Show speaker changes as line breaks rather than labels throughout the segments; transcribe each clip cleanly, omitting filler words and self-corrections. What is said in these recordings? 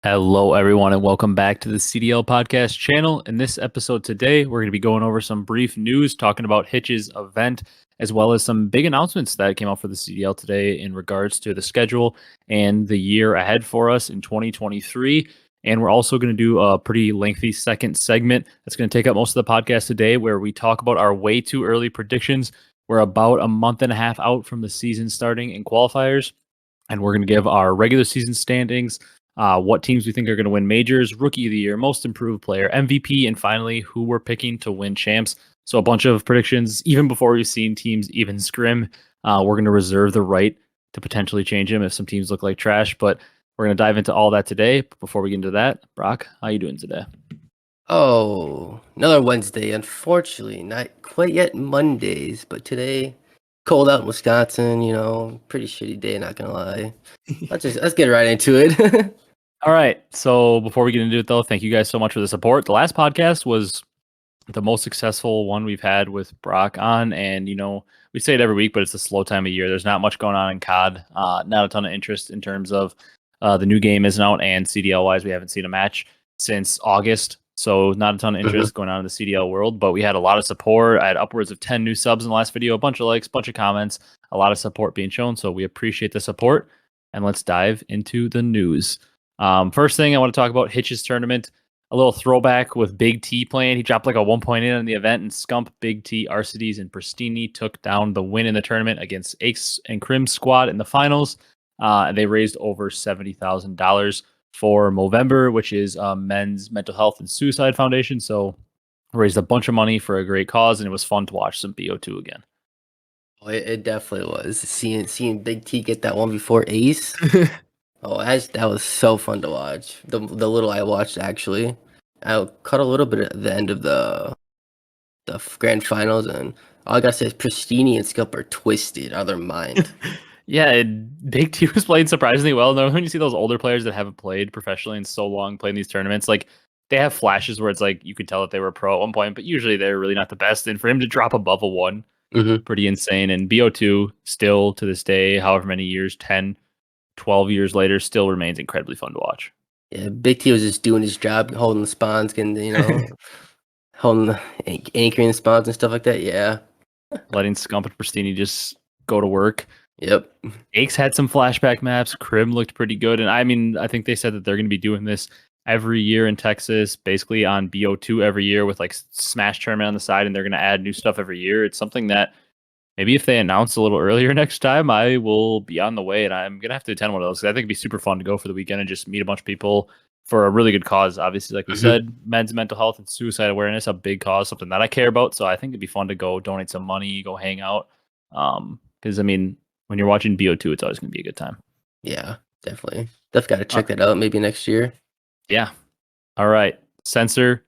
Hello, everyone, and welcome back to the CDL podcast channel. In this episode today, we're going to be going over some brief news, talking about Hecz event, as well as some big announcements that came out for the CDL today in regards to the schedule and the year ahead for us in 2023. And we're also going to do a pretty lengthy second segment that's going to take up most of the podcast today, where we talk about our way too early predictions. We're about a month and a half out from the season starting in qualifiers, and we're going to give our regular season standings, what teams we think are going to win majors, rookie of the year, most improved player, MVP, and finally who we're picking to win champs. So a bunch of predictions even before we've seen teams even scrim. We're going to reserve the right to potentially change them if some teams look like trash, but we're going to dive into all that today. But before we get into that, Brock, how you doing today?
Oh, another Wednesday. Unfortunately, not quite yet Mondays, but today, cold out in Wisconsin. Pretty shitty day. Not gonna lie. Let's get right into it.
All right. So before we get into it, though, thank you guys so much for the support. The last podcast was the most successful one we've had with Brock on, and we say it every week, but it's a slow time of year. There's not much going on in COD. Not a ton of interest in terms of the new game isn't out, and CDL wise, we haven't seen a match since August. So not a ton of interest going on in the CDL world, but we had a lot of support. I had upwards of 10 new subs in the last video, a bunch of likes, bunch of comments, a lot of support being shown. So we appreciate the support, and let's dive into the news. First thing I want to talk about, Hecz tournament. A little throwback with Big T playing. He dropped like a 1.8 on the event, and Scump, Big T, Arcitys, and Pristini took down the win in the tournament against Hecz and Crim's squad in the finals. They raised over $70,000 for Movember, which is Men's Mental Health and Suicide Foundation. So raised a bunch of money for a great cause, and it was fun to watch some BO2 again.
Oh, it definitely was. Seeing Big T get that one before Ace. That was so fun to watch. The little I watched, actually, I caught a little bit at the end of the grand finals, and all I gotta say is Pristini and Scump are twisted out of their mind.
Yeah, Big T was playing surprisingly well. Though when you see those older players that haven't played professionally in so long playing these tournaments, like they have flashes where it's like you could tell that they were pro at one point, but usually they're really not the best. And for him to drop above a 1, pretty insane. And BO2 still to this day, however many years, 10, 12 years later, still remains incredibly fun to watch.
Yeah, Big T was just doing his job, holding the spawns, holding anchoring the spawns and stuff like that. Yeah,
letting Scump and Pristini just go to work.
Yep.
Hecz had some flashback maps. Crim looked pretty good. And I mean, I think they said that they're going to be doing this every year in Texas, basically on BO2 every year with like Smash tournament on the side, and they're going to add new stuff every year. It's something that maybe if they announce a little earlier next time, I will be on the way, and I'm going to have to attend one of those. I think it'd be super fun to go for the weekend and just meet a bunch of people for a really good cause. Obviously, like we said, men's mental health and suicide awareness, a big cause, something that I care about. So I think it'd be fun to go donate some money, go hang out. Because I mean, when you're watching BO2, it's always going to be a good time.
Yeah, definitely. Got to check that out maybe next year.
Yeah. All right. Censor.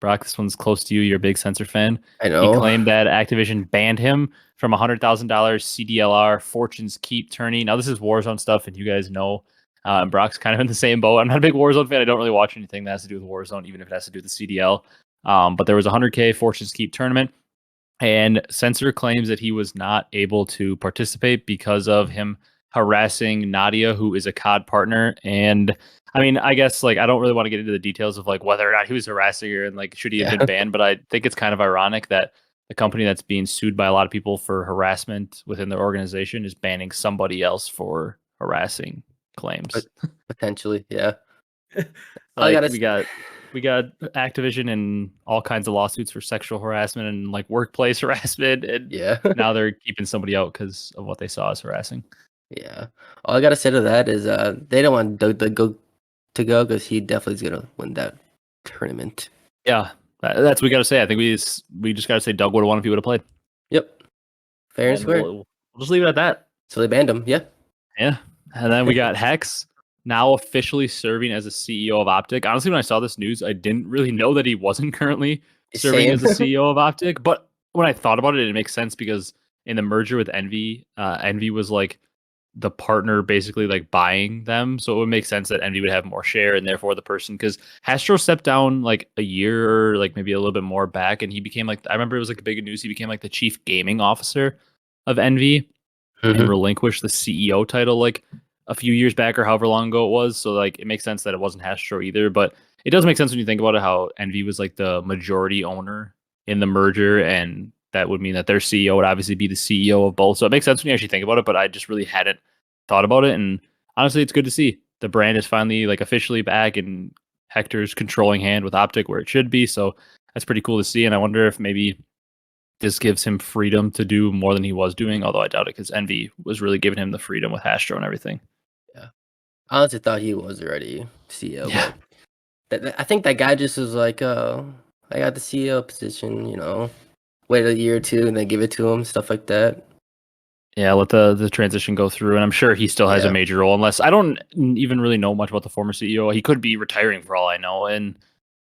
Brock, this one's close to you. You're a big Censor fan.
I know.
He claimed that Activision banned him from $100,000 CDLR Fortune's Keep tourney. Now, this is Warzone stuff, and you guys know, and Brock's kind of in the same boat. I'm not a big Warzone fan. I don't really watch anything that has to do with Warzone, even if it has to do with the CDL. But there was a 100K Fortune's Keep tournament, and Censor claims that he was not able to participate because of him harassing Nadia, who is a COD partner. And I mean, I guess like I don't really want to get into the details of like whether or not he was harassing her and like should he have been banned, but I think it's kind of ironic that the company that's being sued by a lot of people for harassment within their organization is banning somebody else for harassing claims.
Potentially, yeah.
Like we got Activision and all kinds of lawsuits for sexual harassment and like workplace harassment, and now they're keeping somebody out because of what they saw as harassing.
Yeah, all I gotta say to that is they don't want Doug to go because he definitely is gonna win that tournament.
Yeah, that's what we gotta say. I think we just gotta say Doug would have won if he would have played.
Yep, fair and square.
We'll just leave it at that.
So they banned him. Yeah,
and then we got Hecz now officially serving as a CEO of OpTic. Honestly, when I saw this news, I didn't really know that he wasn't currently serving as a CEO of OpTic. But when I thought about it, it makes sense because in the merger with Envy, Envy was like the partner basically like buying them. So it would make sense that Envy would have more share, and therefore the person, because Hastro stepped down like a year or like maybe a little bit more back, and he became like, I remember it was like a big news. He became like the chief gaming officer of Envy and relinquished the CEO title like a few years back or however long ago it was. So like it makes sense that it wasn't Hastro either, but it does make sense when you think about it how Envy was like the majority owner in the merger, and that would mean that their CEO would obviously be the CEO of both. So it makes sense when you actually think about it, but I just really hadn't thought about it. And honestly, it's good to see the brand is finally like officially back and Hector's controlling hand with OpTic where it should be. So that's pretty cool to see. And I wonder if maybe this gives him freedom to do more than he was doing, although I doubt it because Envy was really giving him the freedom with Hastro and everything.
Yeah, I honestly thought he was already CEO,
Yeah.
but I think that guy just was like, I got the CEO position, wait a year or two and then give it to him, stuff like that.
Yeah, let the transition go through, and I'm sure he still has a
Yeah.
major role. Unless I don't even really know much about the former CEO. He could be retiring for all I know, and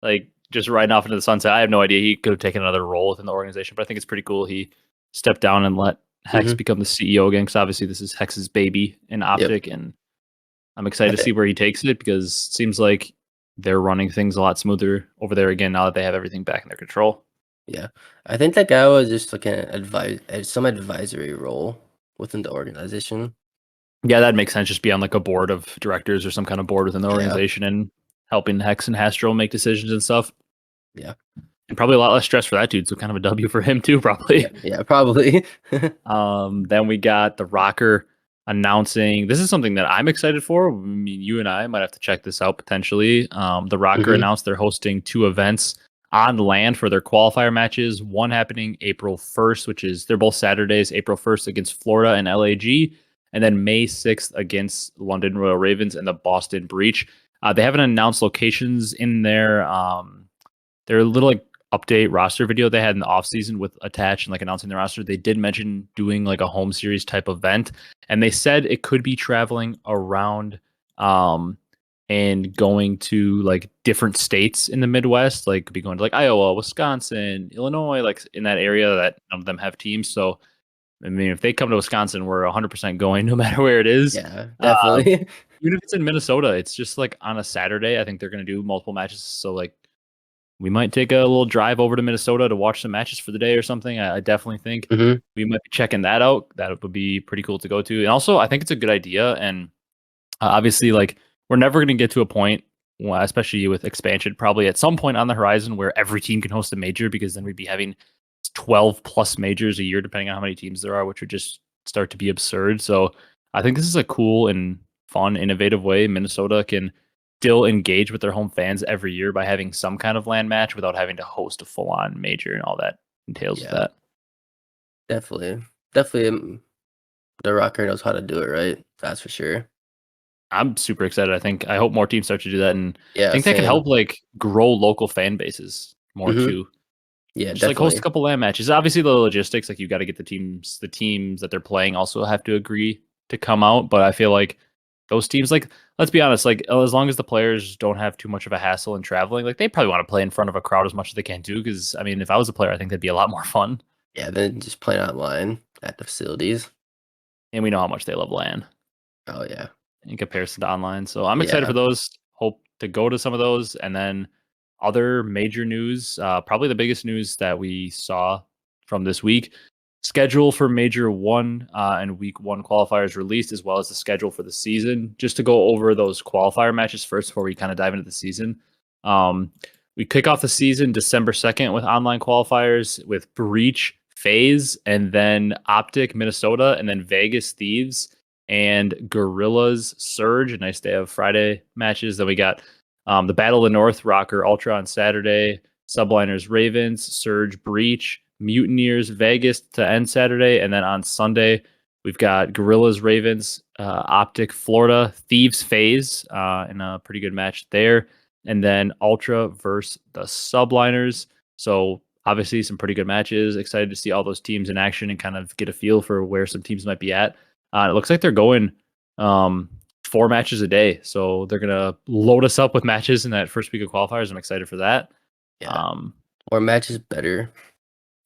like just riding off into the sunset. I have no idea. He could have taken another role within the organization, but I think it's pretty cool he stepped down and let Hecz
Hmm.
become the CEO again. Because obviously this is Hex's baby in
Yep.
OpTic, and I'm excited
I
to
think.
see where he takes it because it seems like they're running things a lot smoother over there again now that they have everything back in their control.
Yeah, I think that guy was just like some advisory role within the organization.
Yeah, that makes sense. Just be on like a board of directors or some kind of board within the
Yeah.
organization and helping Hex and Hastro make decisions and stuff.
Yeah.
And probably a lot less stress for that dude. So kind of a W for him too, probably.
Yeah. Yeah. Probably.
Then we got the Rocker announcing. This is something that I'm excited for. I mean, you and I might have to check this out potentially. The Rocker
Hmm.
announced they're hosting 2 events on land for their qualifier matches. One happening April 1st, which is they're both Saturdays, April 1st against Florida and LAG, and then May 6th against London Royal Ravens and the Boston Breach. They haven't announced locations in their little like update roster video they had in the offseason with attached and like announcing the roster. They did mention doing like a home series type event, and they said it could be traveling around um and going to like different states in the Midwest, like could be going to like Iowa, Wisconsin, Illinois, like in that area that none of them have teams. So I mean, if they come to Wisconsin, we're 100% going no matter where it is.
Yeah.
Um,
Definitely.
Even if it's in Minnesota, it's just like on a Saturday. I think they're going to do multiple matches. So like we might take a little drive over to Minnesota to watch some matches for the day or something. I definitely think
Hmm.
we might be checking that out. That would be pretty cool to go to. And also, I think it's a good idea. And obviously, like we're never going to get to a point, well, especially with expansion, probably at some point on the horizon where every team can host a major, because then we'd be having 12 plus majors a year, depending on how many teams there are, which would just start to be absurd. So I think this is a cool and fun, innovative way Minnesota can still engage with their home fans every year by having some kind of land match without having to host a full on major and all that entails with
Yeah.
that.
Definitely. Definitely. The Rocker knows how to do it right. That's for sure.
I'm super excited. I hope more teams start to do that, and I
Yeah.
think that can
Same.
help like grow local fan bases more
Hmm.
too.
Yeah.
Just like host a
Definitely.
couple land matches. Obviously, the logistics, like you got to get the teams that they're playing also have to agree to come out. But I feel like those teams, like let's be honest, like as long as the players don't have too much of a hassle in traveling, like they probably want to play in front of a crowd as much as they can too. Because I mean, if I was a player, I think that'd be a lot more fun.
Yeah. Then just playing online at the facilities.
And we know how much they love LAN
Oh yeah.
in comparison to online. So I'm excited for
Yeah.
those. Hope to go to some of those, and then other major news. Probably the biggest news that we saw from this week: schedule for Major One and Week One qualifiers released, as well as the schedule for the season. Just to go over those qualifier matches first before we kind of dive into the season. Um, we kick off the season December 2nd with online qualifiers with Breach, Faze, and then OpTic, Minnesota, and then Vegas, Thieves, and Gorillas, Surge. A nice day of Friday matches. Then we got the Battle of the North, Rocker, Ultra on Saturday, Subliners, Ravens, Surge, Breach, Mutineers, Vegas to end Saturday. And then on Sunday, we've got Gorillas, Ravens, OpTic, Florida, Thieves, Faze, in a pretty good match there. And then Ultra versus the Subliners. So obviously some pretty good matches. Excited to see all those teams in action and kind of get a feel for where some teams might be at. It looks like they're going 4 matches a day. So they're going to load us up with matches in that first week of qualifiers. I'm excited for that.
Yeah.
Um,
More matches better.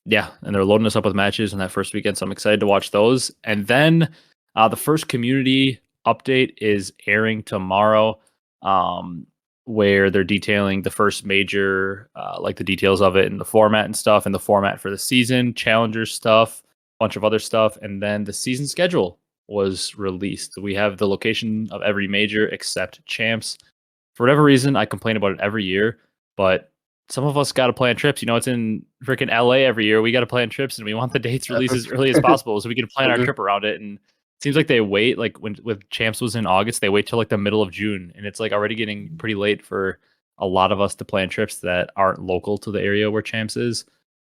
yeah, and they're loading us up with matches in that first weekend. So I'm excited to watch those. And then the first community update is airing tomorrow, where they're detailing the first major, like the details of it and the format and stuff, and the format for the season, challenger stuff, bunch of other stuff, and then the season schedule was released. We have the location of every major except champs. For whatever reason, I complain about it every year, but some of us got to plan trips. You know, it's in freaking LA every year. We got to plan trips, and we want the dates released as early as possible so we can plan our
Mhm.
trip around it. And it seems like they wait, like when with champs was in August, they wait till like the middle of June, and it's like already getting pretty late for a lot of us to plan trips that aren't local to the area where champs is.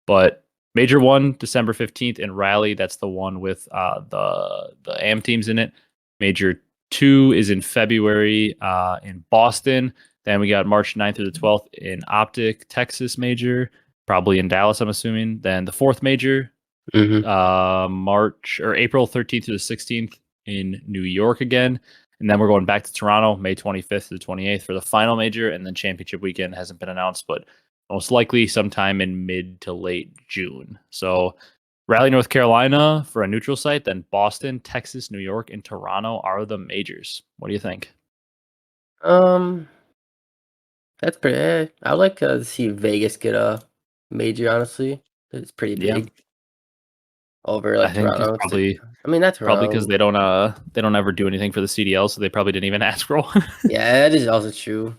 But Major 1, December 15th in Raleigh. That's the one with the AM teams in it. Major 2 is in February in Boston. Then we got March 9th through the 12th in OpTic, Texas major, probably in Dallas, I'm assuming. Then the fourth major,
Mhm.
March or April 13th to the 16th in New York again. And then we're going back to Toronto, May 25th to the 28th for the final major. And then championship weekend hasn't been announced, but most likely sometime in mid to late June. So Raleigh, North Carolina for a neutral site, then Boston, Texas, New York, and Toronto are the majors. What do you think?
Um, that's pretty. I like to see Vegas get a major. Honestly, it's pretty
Yeah,
big over
I
like
think it's
Toronto. It's like,
probably
I mean, not
because
Toronto.
they don't ever do anything for the CDL, so they probably didn't even ask for one.
Yeah, that is also true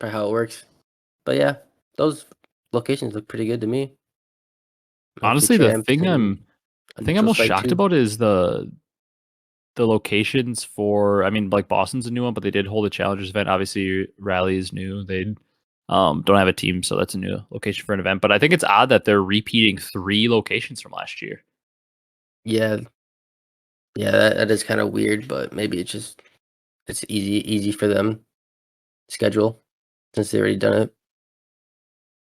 for how it works. But yeah, those locations look pretty good to me. Mostly
Honestly,
champs and a
the thing I'm
neutral
most
site
shocked
too.
about is the locations for, I mean, like Boston's a new one, but they did hold a challengers event. Obviously, Rally is new. They don't have a team, so that's a new location for an event. But I think it's odd that they're repeating 3 locations from last year.
Yeah, yeah, that is kind of weird, but maybe it's easy for them schedule since they already done it.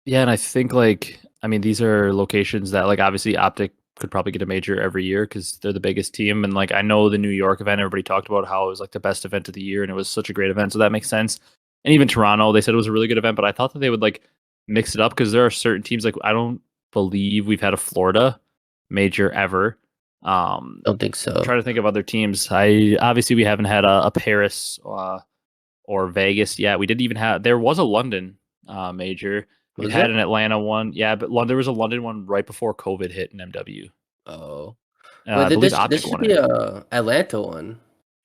Yeah, and I think like I mean these are locations that like obviously OpTic could probably get a major every year because they're the biggest team. And like I know the New York event, everybody talked about how it was like the best event of the year and it was such a great event, so that makes sense. And even Toronto, they said it was a really good event, but I thought that they would like mix it up because there are certain teams like I don't believe we've had a Florida major ever.
Don't think so.
Trying to think of other teams. I obviously we haven't had a Paris or Vegas yet. We didn't even have. There was a London major. We've
Was
had
there?
an Atlanta one, yeah, but there was a London one right before COVID hit in MW.
Oh,
I
wait,
believe
this
OpTic
should
won
be
it.
a Atlanta one.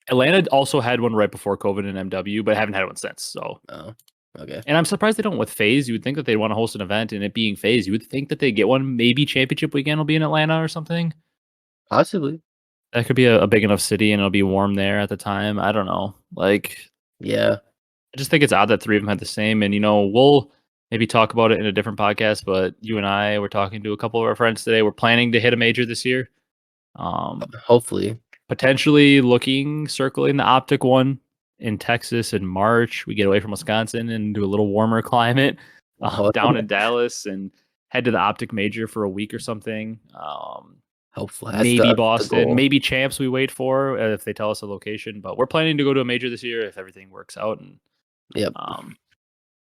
Atlanta also had one right before COVID in MW, but haven't had one since. So,
Oh, okay,
and I'm surprised they don't with Faze. You would think that they'd want to host an event, and it being Faze, you would think that they get one. Maybe championship weekend will be in Atlanta or something.
possibly.
That could be a big enough city, and it'll be warm there at the time. I don't know. Like,
Yeah,
I just think it's odd that 3 of them had the same. And we'll maybe talk about it in a different podcast. But you and I were talking to a couple of our friends today. We're planning to hit a major this year. Um,
hopefully.
Potentially looking circling the OpTic one in Texas in March. We get away from Wisconsin and do a little warmer climate
Oh,
down in Dallas and head to the OpTic major for a week or something.
hopefully that's
Maybe
the
Boston,
goal.
maybe champs we wait for if they tell us a location. But we're planning to go to a major this year if everything works out. And
Yep.
um,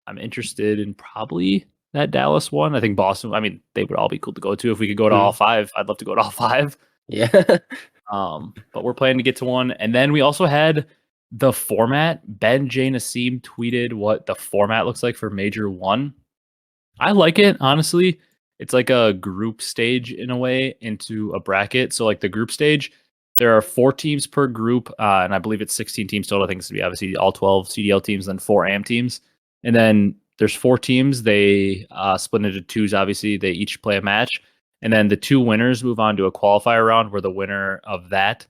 I'm interested in probably that Dallas one. I think Boston, I mean, they would all be cool to go to. If we could go to all
Mhm.
5, I'd love to go to all 5.
Yeah.
But we're planning to get to one. And then we also had the format. Ben J. Nassim tweeted what the format looks like for Major 1. I like it, honestly. It's like a group stage in a way into a bracket. So, like the group stage, there are 4 teams per group, and I believe it's 16 teams total. I think it's to be obviously all 12 CDL teams, then 4 AM teams. And then there's 4 teams. They split into twos, obviously. They each play a match. And then the 2 winners move on to a qualifier round where the winner of that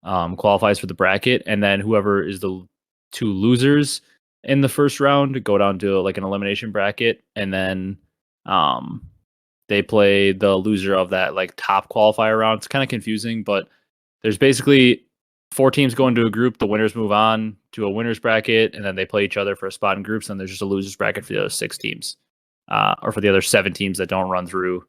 qualifies for the bracket. And then whoever is the 2 losers in the first round go down to like an elimination bracket. And then um, they play the loser of that like top qualifier round. It's kind of confusing, but there's basically 4 teams go into a group. The winners move on to a winners bracket, and then they play each other for a spot in groups. And there's just a losers bracket for the other 6 teams, or for the other 7 teams that don't run through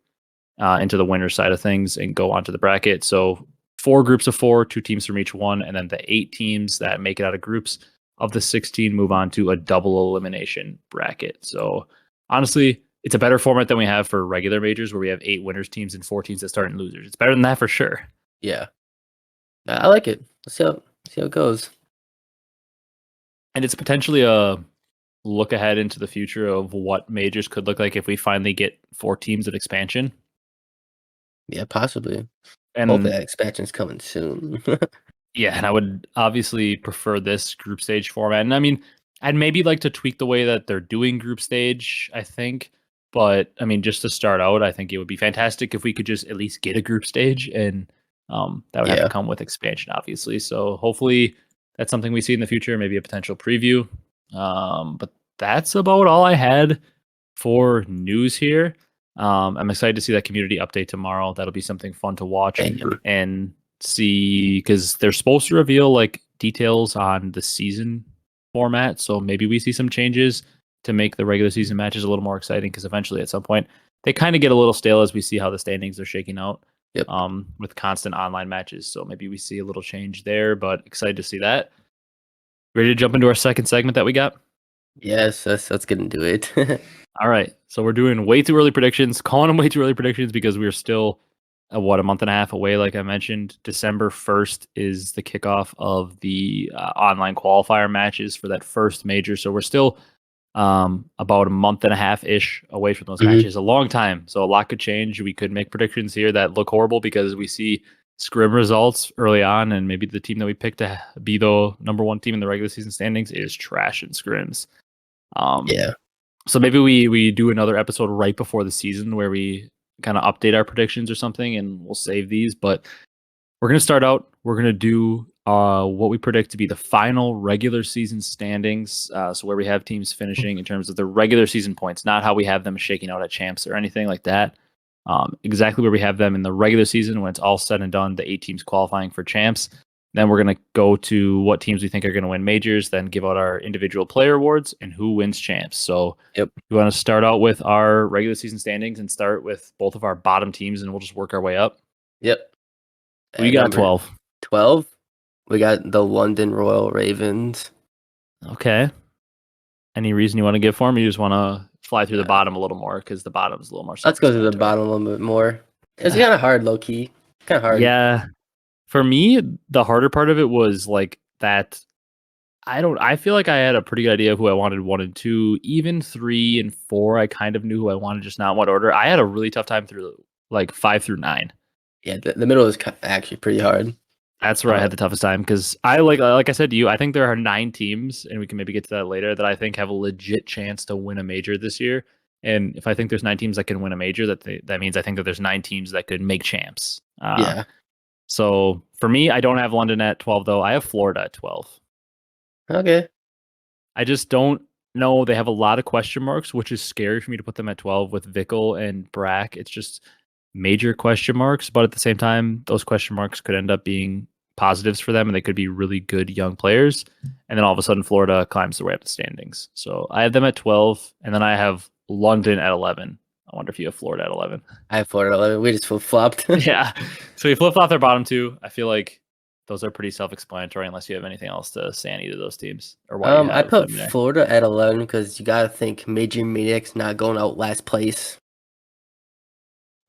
into the winner side of things and go onto the bracket. So 4 groups of 4, 2 teams from each one, and then the 8 teams that make it out of groups of the 16 move on to a double elimination bracket. So honestly, it's a better format than we have for regular majors where we have 8 winners teams and 4 teams that start in losers. It's better than that for sure.
Yeah. I like it. See how it goes.
And it's potentially a look ahead into the future of what majors could look like if we finally get 4 teams of expansion.
Yeah, possibly. Hopefully
And
that expansion's coming soon.
Yeah, and I would obviously prefer this group stage format. And I mean, I'd maybe like to tweak the way that they're doing group stage, I think. But I mean, just to start out, I think it would be fantastic if we could just at least get a group stage, and that would have to
Yeah.
come with expansion, obviously. So hopefully that's something we see in the future, maybe a potential preview. But that's about all I had for news here. I'm excited to see that community update tomorrow. That'll be something fun to watch
Damn.
and see because they're supposed to reveal like details on the season format. So maybe we see some changes to make the regular season matches a little more exciting because eventually at some point they kind of get a little stale as we see how the standings are shaking out
Yep.
with constant online matches. So maybe we see a little change there, but excited to see that. Ready to jump into our second segment that we got?
Yes, let's get into it.
All right. So we're doing way too early predictions, calling them way too early predictions because we're still, a month and a half away. Like I mentioned, December 1st is the kickoff of the online qualifier matches for that first major. So we're still about a month and a half ish away from those
Mhm.
matches. A long time. So a lot could change. We could make predictions here that look horrible because we see scrim results early on, and maybe the team that we picked to be the number one team in the regular season standings is trash in scrims. Um,
Yeah.
so maybe we do another episode right before the season where we kind of update our predictions or something, and we'll save these. But we're gonna start out. We're gonna do what we predict to be the final regular season standings. So where we have teams finishing in terms of the regular season points, not how we have them shaking out at champs or anything like that. Exactly where we have them in the regular season when it's all said and done. The 8 teams qualifying for champs. Then we're going to go to what teams we think are going to win majors, then give out our individual player awards and who wins champs. So
Yep.
we want to start out with our regular season standings and start with both of our bottom teams, and we'll just work our way up.
Yep.
We
At
got
number
12.
12, we got the London Royal Ravens.
Okay. Any reason you want to give for them? You just want to fly through the
Uh,
bottom a little more because the bottom's a little more
let's go to the
self-explanatory.
bottom a little bit more. It's kind of hard, low key. Kind of hard.
Yeah. For me, the harder part of it was like that. I feel like I had a pretty good idea of who I wanted 1 and 2, even 3 and 4. I kind of knew who I wanted, just not what order. I had a really tough time through like 5 through 9.
Yeah, the middle is actually pretty hard.
That's where I had the toughest time because I like I said to you, I think there are 9 teams, and we can maybe get to that later, that I think have a legit chance to win a major this year. And if I think there's 9 teams that can win a major, that means I think that there's 9 teams that could make champs.
Yeah.
So for me, I don't have London at 12 though. I have Florida at 12.
Okay.
I just don't know. They have a lot of question marks, which is scary for me to put them at 12 with Vickle and Brack. It's just major question marks, but at the same time, those question marks could end up being positives for them, and they could be really good young players. And then all of a sudden, Florida climbs their way up the standings. So I have them at 12, and then I have London at 11. I wonder if you have Florida at 11.
I have Florida 11. We just flip flopped.
Yeah. So we flip flop their bottom two. I feel like those are pretty self-explanatory unless you have anything else to say on either of those teams or why you
I
have
put
them there.
Florida at 11 because you gotta think Major Maniac's not going out last place.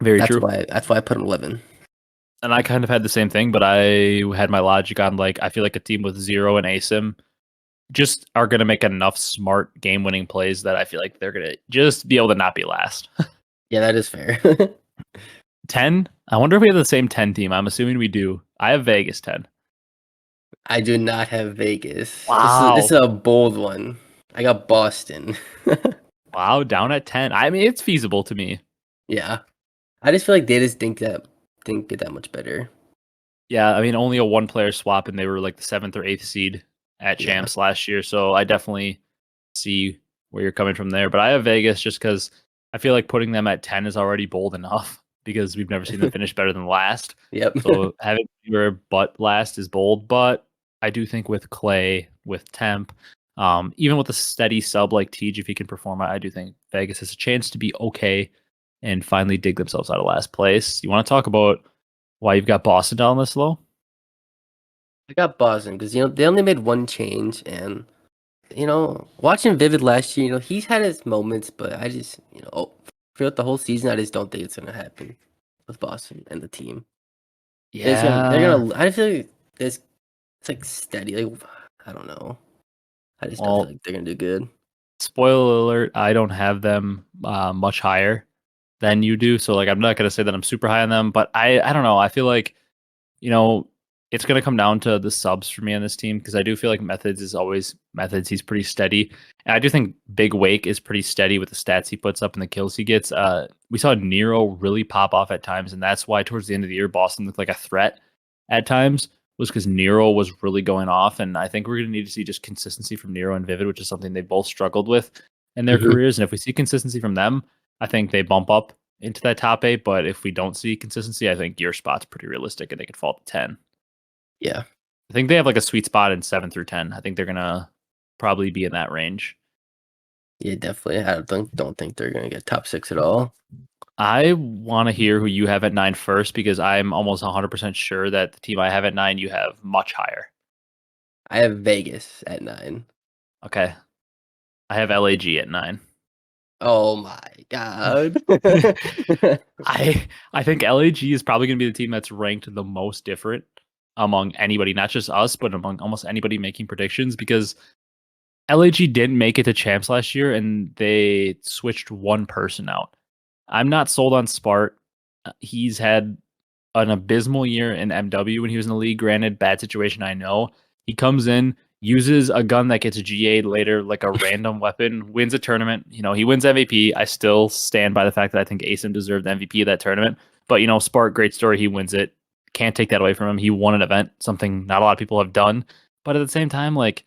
Very
That's
true.
why. That's why I put him 11.
And I kind of had the same thing, but I had my logic on like I feel like a team with 0 and ASIM just are going to make enough smart game-winning plays that I feel like they're going to just be able to not be last.
Yeah, that is fair.
10? I wonder if we have the same 10 team. I'm assuming we do. I have Vegas 10.
I do not have Vegas.
Wow.
This is a bold one. I got Boston.
Wow, down at 10. I mean, it's feasible to me.
Yeah, I just feel like they just think get that much better.
Yeah, I mean, only a one-player swap, and they were like the 7th or 8th seed at
Yeah.
champs last year. So I definitely see where you're coming from there. But I have Vegas just because I feel like putting them at 10 is already bold enough because we've never seen them finish better than last.
Yep.
So having your butt last is bold. But I do think with Clay, with Temp, even with a steady sub like Tej, if he can perform, I do think Vegas has a chance to be okay and finally dig themselves out of last place. You want to talk about why you've got Boston down this low?
I got Boston because they only made one change, and watching Vivid last year, he's had his moments, but I just throughout the whole season, I just don't think it's gonna happen with Boston and the team. They're gonna. I feel like it's like steady. Like I don't know. I just don't feel like they're gonna do good.
Spoiler alert, I don't have them much higher than you do. So like I'm not gonna say that I'm super high on them, but I don't know. I feel like, you know, it's going to come down to the subs for me on this team because I do feel like Methods is always Methods. He's pretty steady. And I do think Big Wake is pretty steady with the stats he puts up and the kills he gets. We saw Nero really pop off at times, and that's why towards the end of the year, Boston looked like a threat at times, was because Nero was really going off. And I think we're going to need to see just consistency from Nero and Vivid, which is something they both struggled with in their careers. And if we see consistency from them, I think they bump up into that top 8. But if we don't see consistency, I think your spot's pretty realistic and they could fall to 10.
Yeah.
I think they have like a sweet spot in 7 through 10. I think they're gonna probably be in that range.
Yeah, definitely. I don't think they're gonna get top 6 at all.
I want to hear who you have at 9 first because I'm almost 100% sure that the team I have at 9 you have much higher.
I have Vegas at 9.
Okay, I have LAG at 9.
Oh my god.
I think LAG is probably going to be the team that's ranked the most different among anybody, not just us, but among almost anybody making predictions because LAG didn't make it to champs last year and they switched one person out. I'm not sold on Spart. He's had an abysmal year in MW when he was in the league. Granted, bad situation, I know. He comes in, uses a gun that gets GA'd later, like a random weapon, wins a tournament. He wins MVP. I still stand by the fact that I think Asim deserved the MVP of that tournament. But, Spark, great story. He wins it. Can't take that away from him. He won an event, something not a lot of people have done. But at the same time, like,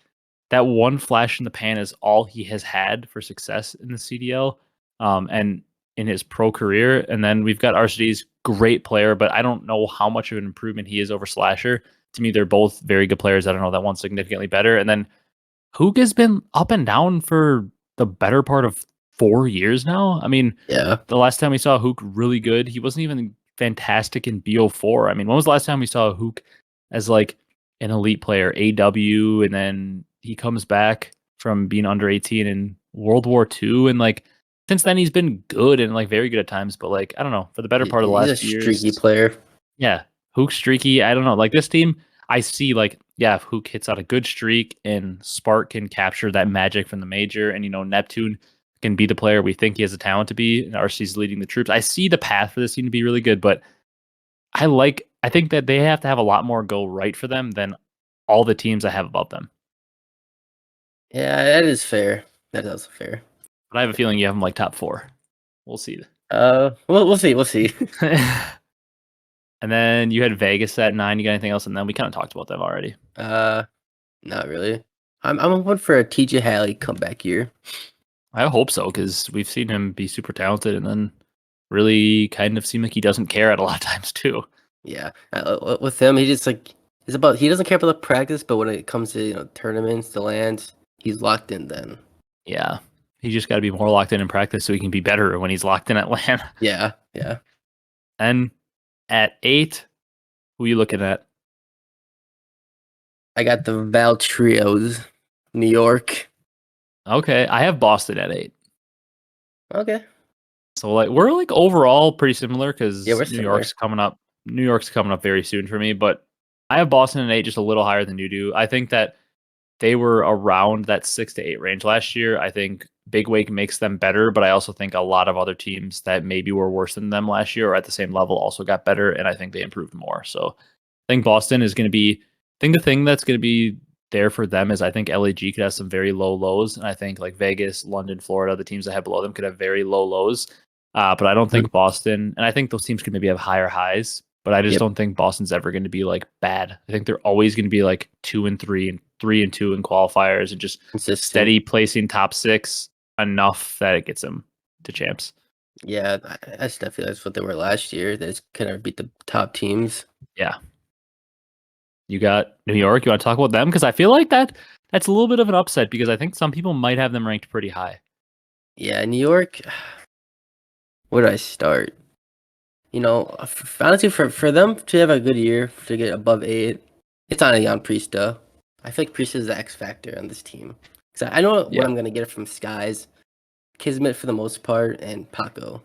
that one flash in the pan is all he has had for success in the CDL. And in his pro career. And then we've got Arcitys, great player, but I don't know how much of an improvement he is over Slasher. To me, they're both very good players. I don't know that one's significantly better. And then Hook has been up and down for the better part of 4 years now. I mean,
Yeah.
the last time we saw Hook really good, he wasn't even fantastic in BO4. I mean, when was the last time we saw Hook as like an elite player, AW, and then he comes back from being under 18 in World War II, and like since then he's been good and like very good at times, but like I don't know, for the better part of the
He's
last
a
few
streaky
years,
player.
yeah, Hook streaky. I don't know, like this team, I see like if Hook hits out a good streak and Spark can capture that magic from the major, and Neptune can be the player we think he has the talent to be, and RC's leading the troops. I see the path for this team to be really good, but I think that they have to have a lot more go right for them than all the teams I have above them.
Yeah, that is fair. That is also fair.
But I have a feeling you have them like top 4. We'll see.
We'll see. We'll see.
And then you had Vegas at 9. You got anything else? And then we kind of talked about them already.
Not really. I'm hoping for a TJ Halley comeback year.
I hope so because we've seen him be super talented and then really kind of seem like he doesn't care at a lot of times too.
Yeah, with him, he just like he doesn't care about the practice, but when it comes to tournaments, the lands, he's locked in. Then
yeah, he just got to be more locked in practice so he can be better when he's locked in at LAN.
Yeah.
And at 8, who are you looking at?
I got the Val Trios, New York.
Okay, I have Boston at 8.
Okay.
So like we're like overall pretty similar because
Yeah, we're
New
similar.
York's coming up. New York's coming up very soon for me, but I have Boston at 8, just a little higher than you do. I think that they were around that 6 to 8 range last year. I think Big Wake makes them better, but I also think a lot of other teams that maybe were worse than them last year or at the same level also got better, and I think they improved more. So I think Boston is going to be. I think the thing that's going to be there for them is I think LAG could have some very low lows, and I think like Vegas, London, Florida, the teams that have below them could have very low lows. But I don't think Boston, and I think those teams can maybe have higher highs, but I just don't think Boston's ever going to be like bad. I think they're always going to be like 2 and 3 and 3 and 2 in qualifiers and just
Consistent.
steady placing top 6 enough that it gets them to champs.
Yeah, that's what they were last year. They just kind of beat the top teams.
Yeah. You got New York. You want to talk about them? Because I feel like that's a little bit of an upset because I think some people might have them ranked pretty high.
Yeah, New York. Where do I start? Honestly, for them to have a good year, to get above 8, it's on Priesta. I feel like Priesta is the X factor on this team. Because I know what I'm going to get from Skies, Kismet for the most part, and Paco,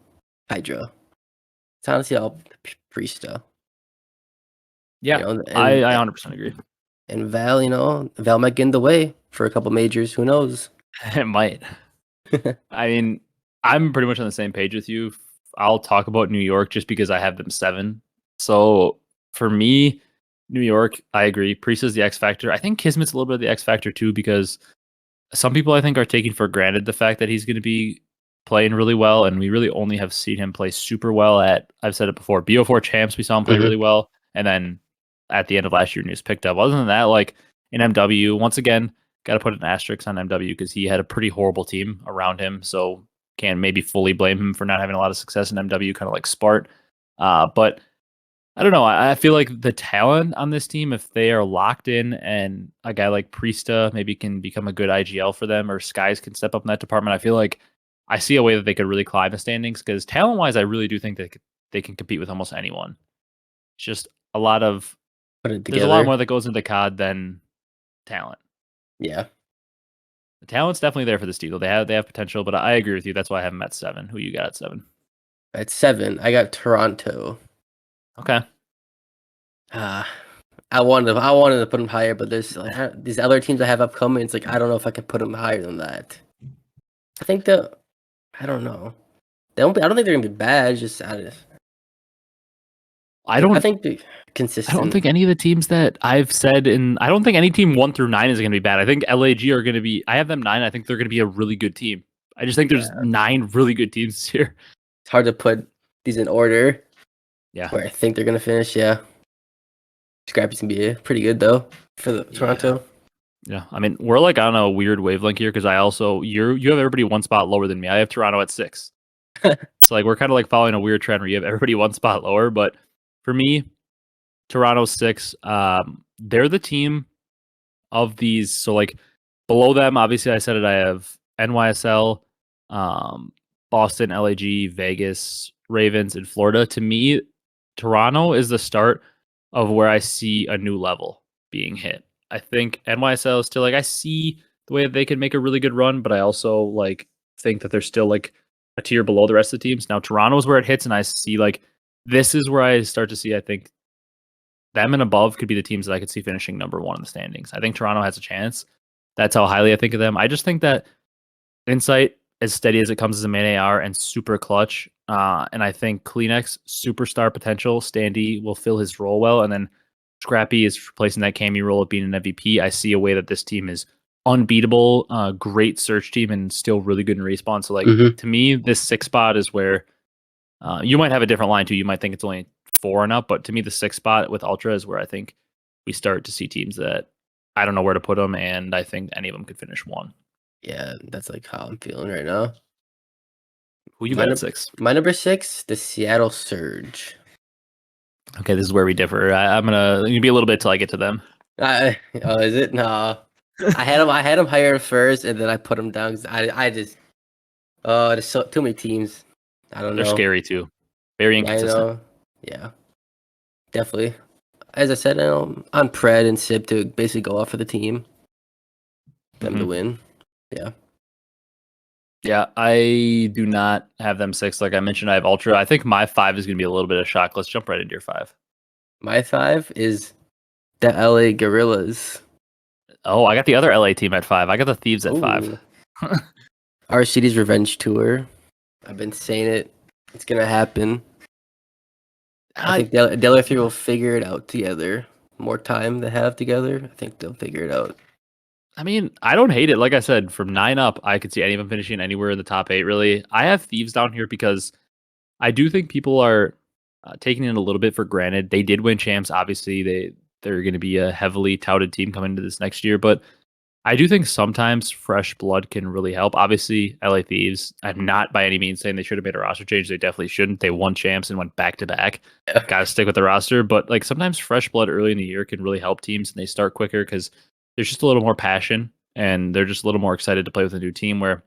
Hydra. It's honestly all Priesta.
Yeah, I 100% agree.
And Val might get in the way for a couple majors. Who knows?
It might. I mean, I'm pretty much on the same page with you. I'll talk about New York just because I have them 7. So for me, New York, I agree. Priest is the X factor. I think Kismet's a little bit of the X factor too, because some people I think are taking for granted the fact that he's going to be playing really well, and we really only have seen him play super well at. I've said it before. BO4 champs, we saw him play really well, and then at the end of last year, when he was picked up. Other than that, like in MW, once again, got to put an asterisk on MW because he had a pretty horrible team around him, so can't maybe fully blame him for not having a lot of success in MW, kind of like Spart. But I don't know. I feel like the talent on this team, if they are locked in and a guy like Priesta maybe can become a good IGL for them, or Skies can step up in that department, I feel like I see a way that they could really climb the standings, because talent wise, I really do think they can compete with almost anyone. It's just a lot of,
Put it
there's a lot
together.
more that goes into COD than talent.
Yeah.
The talent's definitely there for this team. They have potential, but I agree with you. That's why I have them at 7. Who you got at 7?
At 7, I got Toronto.
Okay.
I wanted to put them higher, but there's like these other teams I have upcoming. It's like I don't know if I can put them higher than that. I think I don't know. I don't think they're gonna be bad. It's just
I
I
don't
think they're
I
consistent.
don't think any of the teams that I've said I don't think any team 1 through 9 is going to be bad. I think LAG are going to be, I have them 9. I think they're going to be a really good team. I just think there's
Yeah.
9 really good teams this year.
It's hard to put these in order.
Yeah.
Where I think they're gonna finish. Yeah. Scrappy's gonna be pretty good though for the Toronto.
Yeah. I mean, we're like on a weird wavelength here, because I also, you have everybody 1 spot lower than me. I have Toronto at 6. So like we're kind of like following a weird trend where you have everybody 1 spot lower. But for me, Toronto's 6. They're the team of these. So like below them, obviously I said it, I have NYSL, Boston, LAG, Vegas, Ravens, and Florida. To me, Toronto is the start of where I see a new level being hit. I think NYSL is still like, I see the way that they can make a really good run, but I also like think that they're still like a tier below the rest of the teams. Now Toronto is where it hits, and I see like this is where I start to see, I think them and above could be the teams that I could see finishing number 1 in the standings. I think Toronto has a chance. That's how highly I think of them. I just think that Insight, as steady as it comes as a main AR and super clutch. And I think Kleenex, superstar potential. Standy will fill his role well. And then Scrappy is replacing that Cammy role of being an MVP. I see a way that this team is unbeatable, great search team, and still really good in respawn. So, like, to me, this 6 spot is where you might have a different line too. You might think it's only 4 and up, but to me, the 6 spot with Ultra is where I think we start to see teams that I don't know where to put them, and I think any of them could finish 1.
Yeah, that's like how I'm feeling right now.
Who you got at 6?
My number 6, the Seattle Surge.
Okay, this is where we differ. I'm gonna be a little bit till I get to them.
Oh, is it? No, I had him higher first, and then I put him down because I just there's too many teams. I don't
They're
know.
scary too. Very inconsistent.
I know. Yeah, definitely. As I said, I'm Pred and Sip to basically go off for the team. Them to win. Yeah.
Yeah, I do not have them 6. Like I mentioned, I have Ultra. I think my 5 is going to be a little bit of shock. Let's jump right into your 5.
My 5 is the LA Gorillas.
Oh, I got the other LA team at 5. I got the Thieves at 5.
Arcitys Revenge Tour. I've been saying it. It's going to happen. I think the other 3 will figure it out together. More time they have together, I think they'll figure it out.
I mean, I don't hate it. Like I said, from 9 up, I could see any of them finishing anywhere in the top 8, really. I have Thieves down here because I do think people are taking it a little bit for granted. They did win champs. Obviously, they're going to be a heavily touted team coming into this next year. But I do think sometimes fresh blood can really help. Obviously, LA Thieves, I'm not by any means saying they should have made a roster change. They definitely shouldn't. They won champs and went back to back. Got to stick with the roster. But like sometimes fresh blood early in the year can really help teams, and they start quicker because there's just a little more passion and they're just a little more excited to play with a new team. Where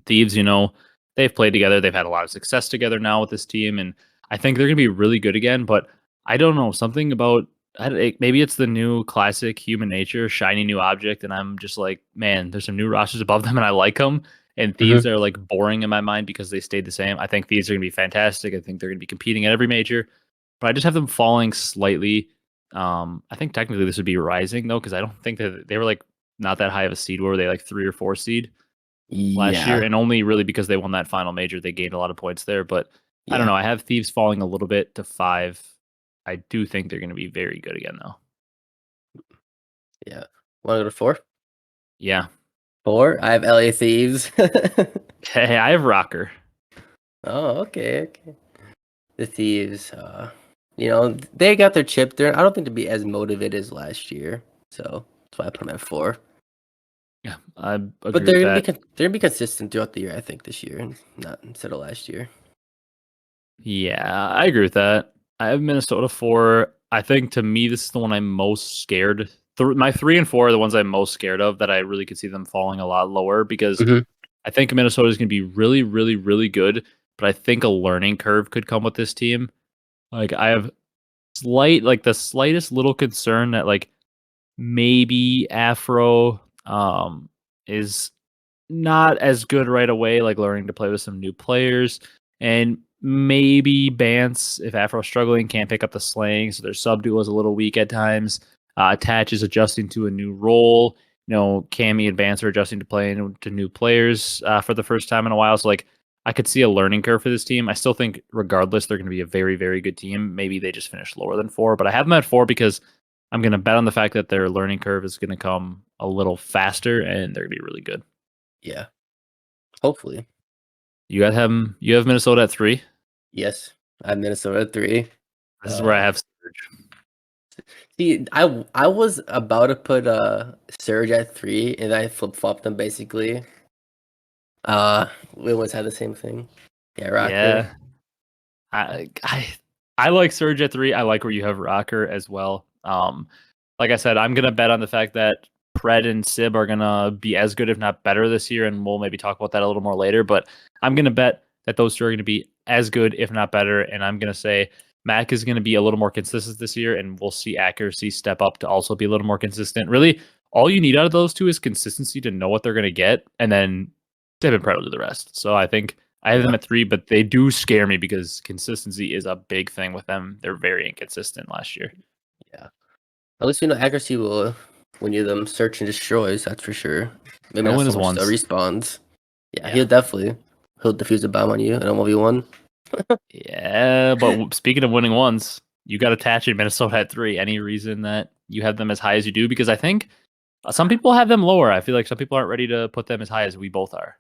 Thieves, they've played together. They've had a lot of success together now with this team. And I think they're going to be really good again. But I don't know. Something about maybe it's the new classic human nature, shiny new object. And I'm just like, man, there's some new rosters above them and I like them. And Thieves are like boring in my mind because they stayed the same. I think Thieves are going to be fantastic. I think they're going to be competing at every major. But I just have them falling slightly. I think technically this would be rising though, because I don't think that they were like not that high of a seed. Were they like 3 or 4 seed last year? And only really because they won that final major, they gained a lot of points there. But I don't know. I have Thieves falling a little bit to 5. I do think they're going to be very good again though.
Yeah. Want to go to 4?
Yeah.
4? I have LA Thieves.
Okay, I have Rocker.
Oh, okay. The Thieves, they got their chip there. I don't think to be as motivated as last year, so that's why I put them at 4.
Yeah, I
But
agree
they're
with
gonna be
that.
they're gonna be consistent throughout the year, I think, this year, and not instead of last year.
Yeah, I agree with that. I have Minnesota 4. I think to me, this is the one I'm most scared. My 3 and 4 are the ones I'm most scared of that I really could see them falling a lot lower because
Hmm.
I think Minnesota is going to be really, really, really good. But I think a learning curve could come with this team. Like I have the slightest little concern that like maybe Afro is not as good right away, like learning to play with some new players. And maybe Bance, if Afro's struggling, can't pick up the slang, so their sub duo is a little weak at times. Attach is adjusting to a new role. Cammy and Bance are adjusting to playing to new players for the first time in a while. So like I could see a learning curve for this team. I still think regardless they're going to be a very, very good team. Maybe they just finish lower than 4, but I have them at 4 because I'm going to bet on the fact that their learning curve is going to come a little faster and they're going to be really good.
Yeah, hopefully.
You have Minnesota at 3.
Yes, I have Minnesota at 3.
This is where I have Surge.
See, I was about to put Surge at 3, and I flip flopped them basically. We always had the same thing. Yeah, Rocker.
Yeah, I I I like Surge at 3. I like where you have Rocker as well. Like I said, I'm gonna bet on the fact that Pred and Sib are gonna be as good, if not better, this year, and we'll maybe talk about that a little more later. But I'm gonna bet that those two are gonna be as good, if not better, and I'm gonna say Mac is gonna be a little more consistent this year, and we'll see accuracy step up to also be a little more consistent. Really, all you need out of those two is consistency to know what they're gonna get, and then Sib and Pred will do the rest. So I think I have them
Yeah,
at 3, but they do scare me because consistency is a big thing with them. They're very inconsistent last year.
yeah. At least we know accuracy will win you them search and destroys. That's for sure. Maybe
He'll
not
win
so
his
much the
ones.
respawns. Yeah,
Yeah.
he'll defuse a bomb on you in a 1v1.
Yeah, but speaking of winning ones, you got attached in Minnesota at 3. Any reason that you have them as high as you do? Because I think some people have them lower. I feel like some people aren't ready to put them as high as we both are.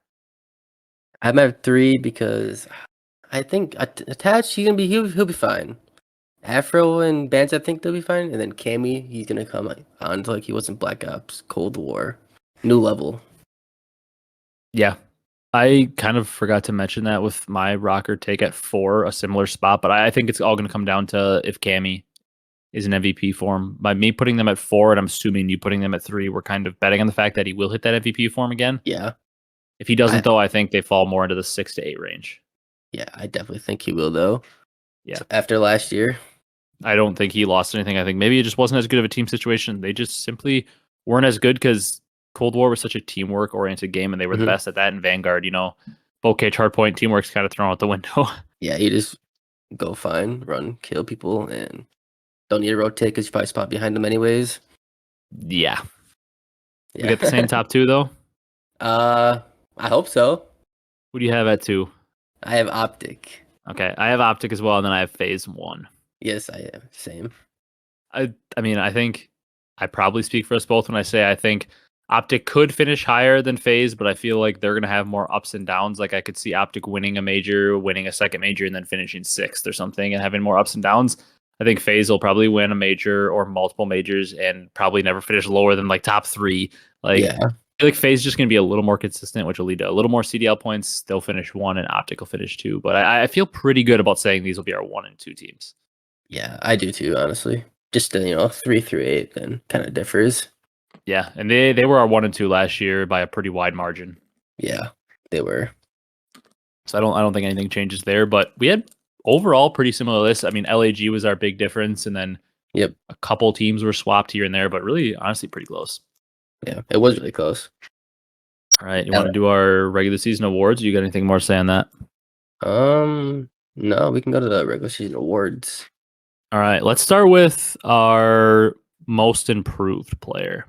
I'm at 3 because I think attached he'll be fine. Afro and Bands, I think they'll be fine, and then Cammy, he's gonna come on to like he was in Black Ops, Cold War, new level.
Yeah. I kind of forgot to mention that with my rocker take at 4, a similar spot, but I think it's all going to come down to if Cammy is an MVP form. By me putting them at 4, and I'm assuming you putting them at 3, we're kind of betting on the fact that he will hit that MVP form again.
Yeah,
If he
I
doesn't, though, I think they fall more into the 6 to 8 range.
yeah, I definitely think he will though.
Yeah.
After last year,
I don't think he lost anything. I think maybe it just wasn't as good of a team situation. They just simply weren't as good because Cold War was such a teamwork oriented game and they were the
hmm
best at that. And Vanguard, Bokeh, hardpoint, teamwork's kind of thrown out the window.
yeah, you just go find, run, kill people, and don't need to rotate because you probably spot behind them anyways.
Yeah. We
Yeah,
got the same top 2, though.
I hope so.
Who do you have at 2?
I have OpTic.
Okay. I have OpTic as well. And then I have Phase 1.
Yes, I am. Same.
I mean, I think I probably speak for us both when I say I think OpTic could finish higher than Faze, but I feel like they're going to have more ups and downs. Like I could see OpTic winning a major, winning a second major, and then finishing 6th or something and having more ups and downs. I think Faze will probably win a major or multiple majors and probably never finish lower than like top 3. Like
Yeah,
I feel like Faze is just going to be a little more consistent, which will lead to a little more CDL points. They'll finish 1 and OpTic will finish 2. But I feel pretty good about saying these will be our 1 and 2 teams.
yeah, I do too. Honestly, just 3 through 8 then kind of differs.
Yeah, and they were our 1 and 2 last year by a pretty wide margin.
Yeah, they were.
So I don't think anything changes there. But we had overall pretty similar lists. I mean, LAG was our big difference, and then
Yep.
a couple teams were swapped here and there, but really, honestly, pretty close.
Yeah, it was really close.
All right, you want to do our regular season awards? You got anything more to say on that?
No, we can go to the regular season awards.
All right, let's start with our most improved player.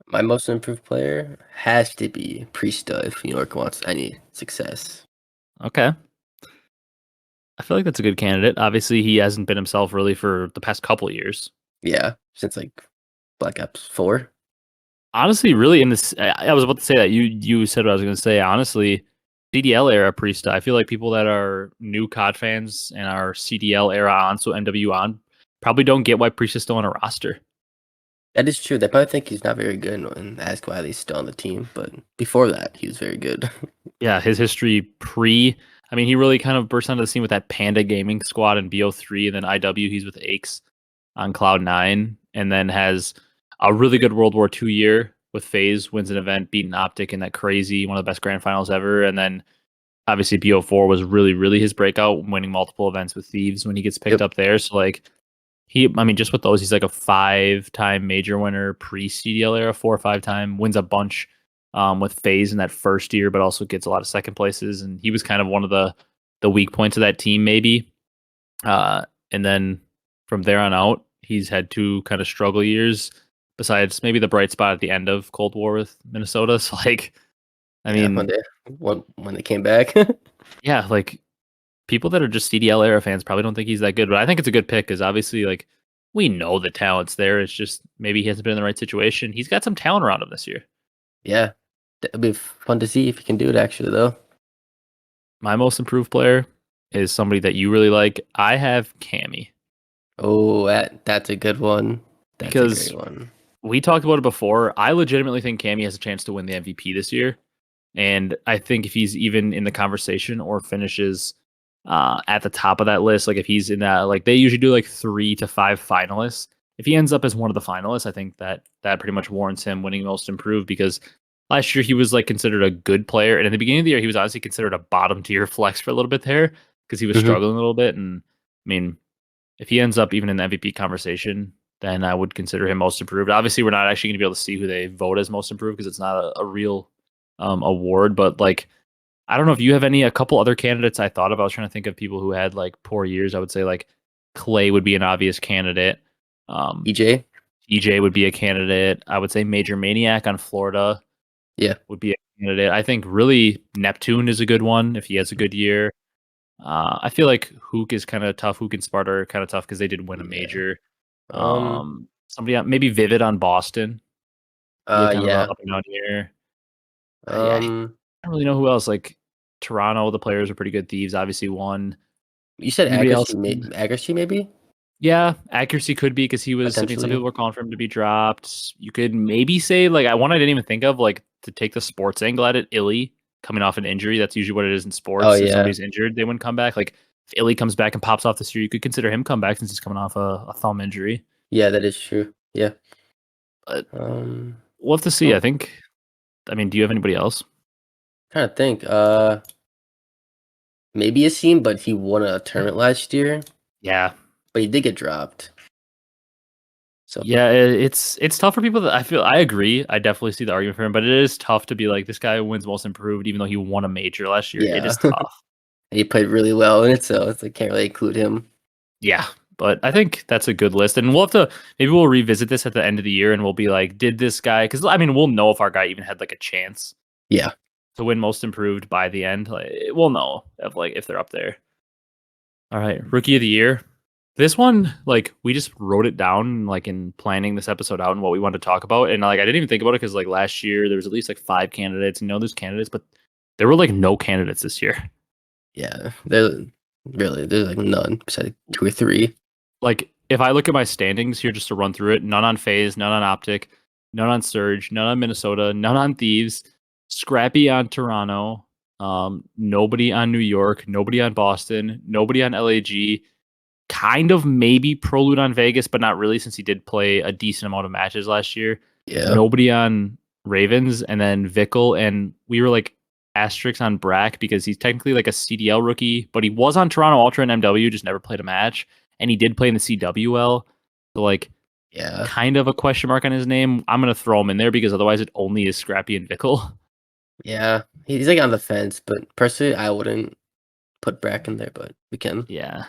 My most improved player has to be Priesta if New York wants any success.
Okay. I feel like that's a good candidate. Obviously, he hasn't been himself really for the past couple of years.
Yeah, since like Black Ops 4.
Honestly, really in this, I was about to say that you said what I was going to say. Honestly, CDL era Priesta. I feel like people that are new COD fans and are CDL era on, so MW on, probably don't get why Priesta's still on a roster.
That is true. They probably think he's not very good and ask why he's still on the team. But before that, he was very good.
Yeah, his history I mean, he really kind of burst onto the scene with that Panda Gaming squad in BO3, and then IW, he's with Hecz on Cloud9, and then has a really good World War II year with Faze, wins an event, beating OpTic in that crazy, one of the best grand finals ever, and then obviously BO4 was really, really his breakout, winning multiple events with Thieves when he gets picked
Yep.
up there. So like I mean, just with those, he's like a 5-time major winner pre CDL era, 4 or 5-time, wins a bunch with Faze in that first year, but also gets a lot of second places. And he was kind of one of the weak points of that team, maybe. And then from there on out, he's had 2 kind of struggle years, besides maybe the bright spot at the end of Cold War with Minnesota. So like, I
Yeah,
mean,
when they came back.
yeah, like people that are just CDL era fans probably don't think he's that good, but I think it's a good pick because obviously, like, we know the talent's there. It's just maybe he hasn't been in the right situation. He's got some talent around him this year.
Yeah, it'll be fun to see if he can do it. Actually, though.
My most improved player is somebody that you really like. I have Cammy
Oh, that's a good one. That's a
because
great one.
we talked about it before. I legitimately think Cammy has a chance to win the MVP this year. And I think if he's even in the conversation or finishes at the top of that list, like if he's in that, like they usually do like 3 to 5 finalists. If he ends up as one of the finalists, I think that pretty much warrants him winning most improved because last year he was like considered a good player. And in the beginning of the year, he was honestly considered a bottom tier flex for a little bit there because he was
Hmm.
struggling a little bit. And I mean, if he ends up even in the MVP conversation, then I would consider him most improved. Obviously, we're not actually going to be able to see who they vote as most improved because it's not a real award. But like, I don't know if you have a couple other candidates I thought of. I was trying to think of people who had like poor years. I would say like Clay would be an obvious candidate.
EJ.
EJ would be a candidate. I would say Major Maniac on Florida
Yeah.
would be a candidate. I think really Neptune is a good one if he has a good year. I feel like Hook is kind of tough. Hook and Sparta are kind of tough because they did win a
Yeah.
major.
Um.
Maybe Vivid on Boston. Be a kind of a
Yeah.
up and down year. Yeah, I
Um.
don't really know who else. Like Toronto, the players are pretty good. Thieves obviously won.
You said
Anybody else?
accuracy, accuracy maybe
Yeah, accuracy could be because he was. I mean, some
potentially.
people were calling for him to be dropped. You could maybe say like I didn't even think of like to take the sports angle at it. Illy coming off an injury. That's usually what it is in
Oh
sports. If
yeah.
somebody's injured, they wouldn't come back. Like if Illy comes back and pops off this year, you could consider him come back since he's coming off a thumb injury.
Yeah, that is true. Yeah.
But
Um.
we'll have to see. I
Oh,
think. I mean, do you have anybody else?
trying to think. Maybe a scene, but he won a tournament last year,
Yeah,
but he did get dropped. So
yeah. It's tough for people that I agree. I definitely see the argument for him, but it is tough to be like this guy wins most improved, even though he won a major last year. It
yeah,
is tough.
he played really well in it, so it's like can't really include him.
Yeah, but I think that's a good list, and we'll have to maybe we'll revisit this at the end of the year, and we'll be like, did this guy? Because I mean, we'll know if our guy even had like a chance
Yeah.
to win most improved by the end. Like, we'll know if they're up there. All right, rookie of the year. This one, like, we just wrote it down, like, in planning this episode out and what we wanted to talk about, and like, I didn't even think about it because like last year there was at least like 5 candidates, and there's candidates, but there were like no candidates this year.
Yeah, there's like none besides 2 or 3.
Like if I look at my standings here just to run through it, none on Faze, none on OpTic, none on Surge, none on Minnesota, none on Thieves, Scrappy on Toronto, nobody on New York, nobody on Boston, nobody on LAG, kind of maybe Prolude on Vegas, but not really since he did play a decent amount of matches last year.
Yeah,
Nobody on Ravens, and then Vickle, and we were like asterisks on Brack because he's technically like a CDL rookie, but he was on Toronto Ultra and MW, just never played a match, and he did play in the CWL. So like
yeah,
kind of a question mark on his name. I'm gonna throw him in there because otherwise it only is Scrappy and Vickle.
yeah. He's like on the fence, but personally, I wouldn't put Brack in there, but we can.
Yeah.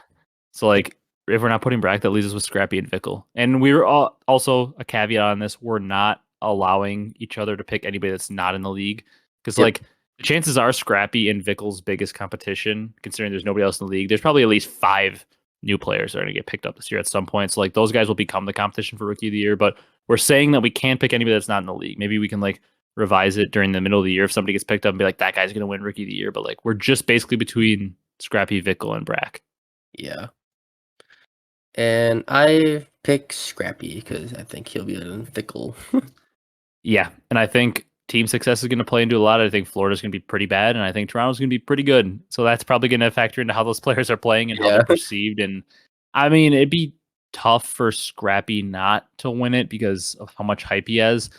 So like if we're not putting Brack, that leaves us with Scrappy and Vickle. And we were also a caveat on this, we're not allowing each other to pick anybody that's not in the league. Because
Yep.
like the chances are Scrappy and Vickle's biggest competition, considering there's nobody else in the league, there's probably at least 5 new players are going to get picked up this year at some point. So like those guys will become the competition for rookie of the year. But we're saying that we can't pick anybody that's not in the league. Maybe we can like revise it during the middle of the year if somebody gets picked up and be like, that guy's going to win rookie of the year. But like we're just basically between Scrappy, Vickle, and Brack.
Yeah. And I pick Scrappy because I think he'll be better than Fickle.
Yeah, and I think team success is going to play into a lot. I think Florida's going to be pretty bad, and I think Toronto's going to be pretty good. So that's probably going to factor into how those players are playing and how
Yeah.
they're perceived. And I mean, it'd be tough for Scrappy not to win it because of how much hype he has.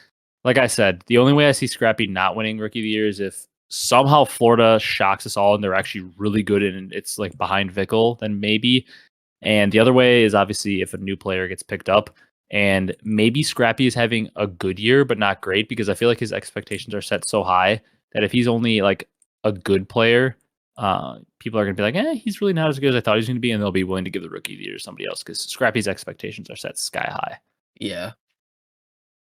Like I said, the only way I see Scrappy not winning Rookie of the Year is if somehow Florida shocks us all and they're actually really good and it's like behind Vickle, then maybe. And the other way is obviously if a new player gets picked up. And maybe Scrappy is having a good year, but not great because I feel like his expectations are set so high that if he's only like a good player, people are going to be like, he's really not as good as I thought he was going to be. And they'll be willing to give the rookie of the year to somebody else because Scrappy's expectations are set sky high.
Yeah.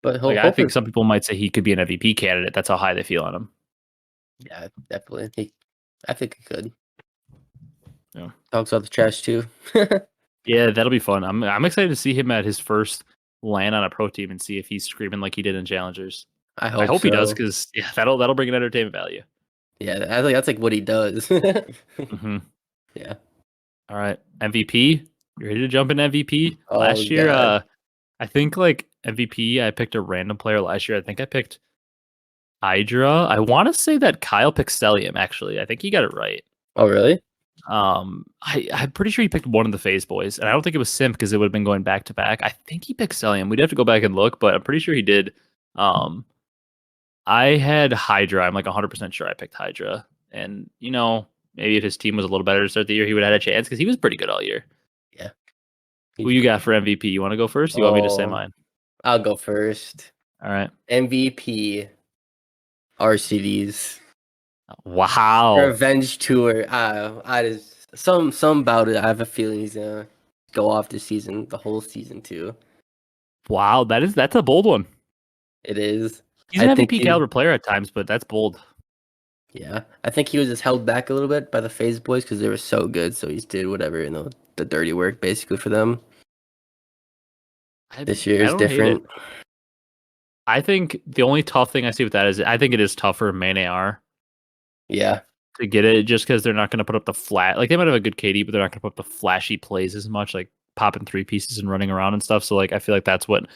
But
Like, I think some people might say he could be an MVP candidate. That's how high they feel on him.
Yeah, definitely. I think he could.
Yeah.
Talks about the trash too.
Yeah, that'll be fun. I'm excited to see him at his first LAN on a pro team and see if he's screaming like he did in challengers.
I
I hope
so.
he does because that'll bring an entertainment value.
Yeah, I think that's like what he does.
Mm-hmm.
Yeah.
All right, MVP. You ready to jump in MVP?
Oh,
Last year,
God.
I think like MVP, I picked a random player last year. I think I picked Hydra. I want to say that Kyle picked Cellium. Actually, I think he got it right.
Oh, really?
I'm pretty sure he picked one of the Faze boys, and I don't think it was Simp because it would have been going back to back. I think he picked Cellium. We'd have to go back and look, but I'm pretty sure he did. I had Hydra. I'm like 100% sure I picked Hydra, and maybe if his team was a little better to start the year, he would have had a chance because he was pretty good all year.
Yeah.
Who you got for MVP? You want to go first? You want me to say mine?
I'll go first.
All right.
MVP. Arcitys.
Wow.
Revenge tour. I just some about it. I have a feeling he's gonna go off this season, the whole season too.
Wow, that's a bold one.
It is.
He's an MVP caliber player at times, but that's bold.
Yeah, I think he was just held back a little bit by the Faze boys because they were so good. So he did whatever, the dirty work basically for them. This year is different.
I think the only tough thing I see with that is I think it is tougher main AR.
Yeah.
To get it just because they're not going to put up the flat. Like they might have a good KD, but they're not going to put up the flashy plays as much, like popping 3 pieces and running around and stuff. So like I feel like that's what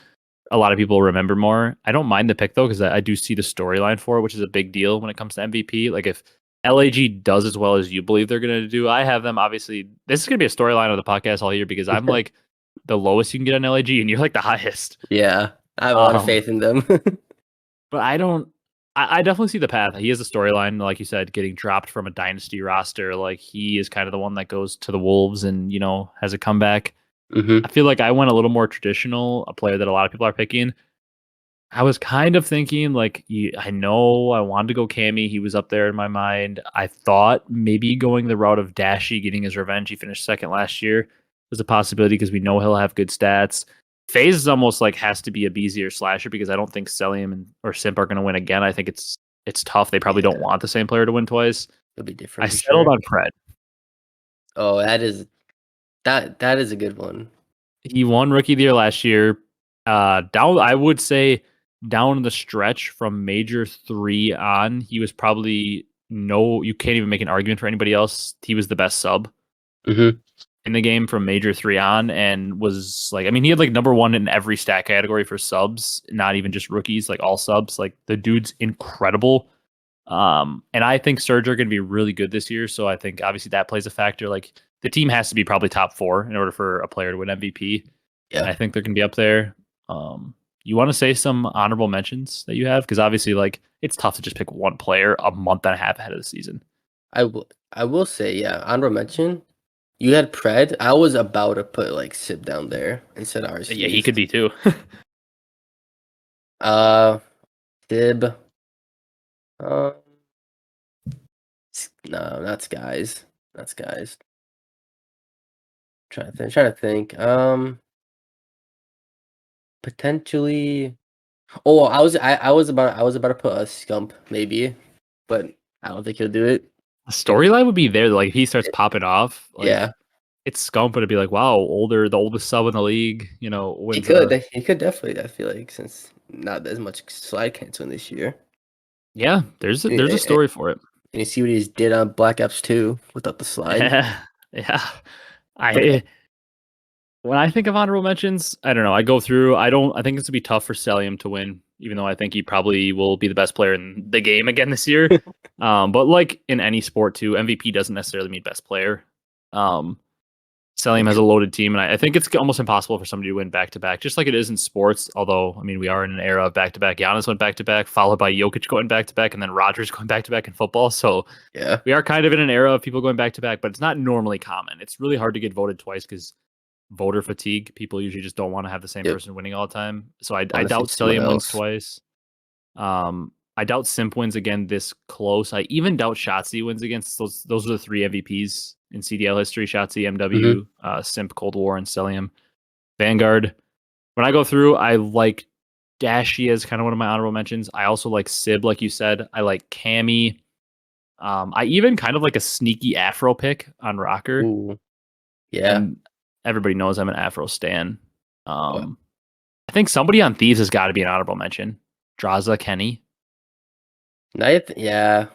a lot of people remember more. I don't mind the pick though because I do see the storyline for it, which is a big deal when it comes to MVP. Like if LAG does as well as you believe they're going to do, I have them obviously. This is going to be a storyline of the podcast all year because I'm like the lowest you can get on LAG and you're like the highest.
Yeah, I have a lot of faith in them.
But I definitely see the path. He has a storyline, like you said, getting dropped from a dynasty roster. Like he is kind of the one that goes to the Wolves and has a comeback.
Mm-hmm.
I feel like I went a little more traditional, a player that a lot of people are picking. I was kind of thinking like, I know I wanted to go Cammy. He was up there in my mind. I thought maybe going the route of Dashy, getting his revenge. He finished second last year was a possibility because we know he'll have good stats. Faze is almost like has to be Abezy or Slasher because I don't think Cellium or Simp are going to win again. I think it's tough. They probably don't want the same player to win twice.
It'll be different.
I settled on Pred.
Oh, that is a good one.
He won Rookie of the Year last year. I would say down the stretch from Major 3 on, he was probably you can't even make an argument for anybody else. He was the best sub.
Mm-hmm.
In the game from Major 3 on and was like, I mean, he had like number 1 in every stat category for subs, not even just rookies, like all subs. Like the dude's incredible. And I think Surge are going to be really good this year. So I think obviously that plays a factor. Like the team has to be probably top 4 in order for a player to win MVP. Yeah. And I think they're going to be up there. You want to say some honorable mentions that you have? Because obviously like it's tough to just pick one player a month and a half ahead of the season.
I will say, yeah, honorable mention. You had Pred. I was about to put like Sip down there instead of Arcitys.
Yeah, he could be too.
Dib. No, not Skies. Not Skies. Trying to think. Potentially. Oh, I was about to put a Scump maybe, but I don't think he'll do it.
The storyline would be there. Like if he starts popping off. Like,
yeah.
it's Scump, but it'd be like, wow, the oldest sub in the league,
He
wins
could.
a
He could definitely. I feel like since not as much slide canceling this year.
yeah. There's
And,
a
and,
story for it.
and you see what he just did on Black Ops 2 without the slide.
Yeah, yeah. I when I think of honorable mentions, I don't know. I go through. I don't. I think it's gonna be tough for Cellium to win, even though I think he probably will be the best player in the game again this year. But like in any sport too, MVP doesn't necessarily mean best player. Um, Cellium has a loaded team, and I think it's almost impossible for somebody to win back to back, just like it is in sports. Although, I mean, we are in an era of back to back. Giannis went back to back, followed by Jokic going back to back, and then Rodgers going back to back in football. So
Yeah,
we are kind of in an era of people going back to back, but it's not normally common. It's really hard to get voted twice because voter fatigue. People usually just don't want to have the same
yep.
person winning all the time. So I
Want to see
doubt
someone
Cellium wins
else.
twice. I doubt Simp wins again this close. I even doubt Shotzzy wins against those. Those are the three MVPs in CDL history: Shotzzy,
Mm-hmm.
MW, Simp, Cold War, and Cellium. Vanguard. When I go through, I like Dashy as kind of one of my honorable mentions. I also like Sib, like you said. I like Cammy. I even kind of like a sneaky Afro pick on Rocker,
Ooh, yeah.
and everybody knows I'm an Afro stan.
Oh,
Um, I think somebody on Thieves has got to be an honorable mention. Draza Kenny.
yeah.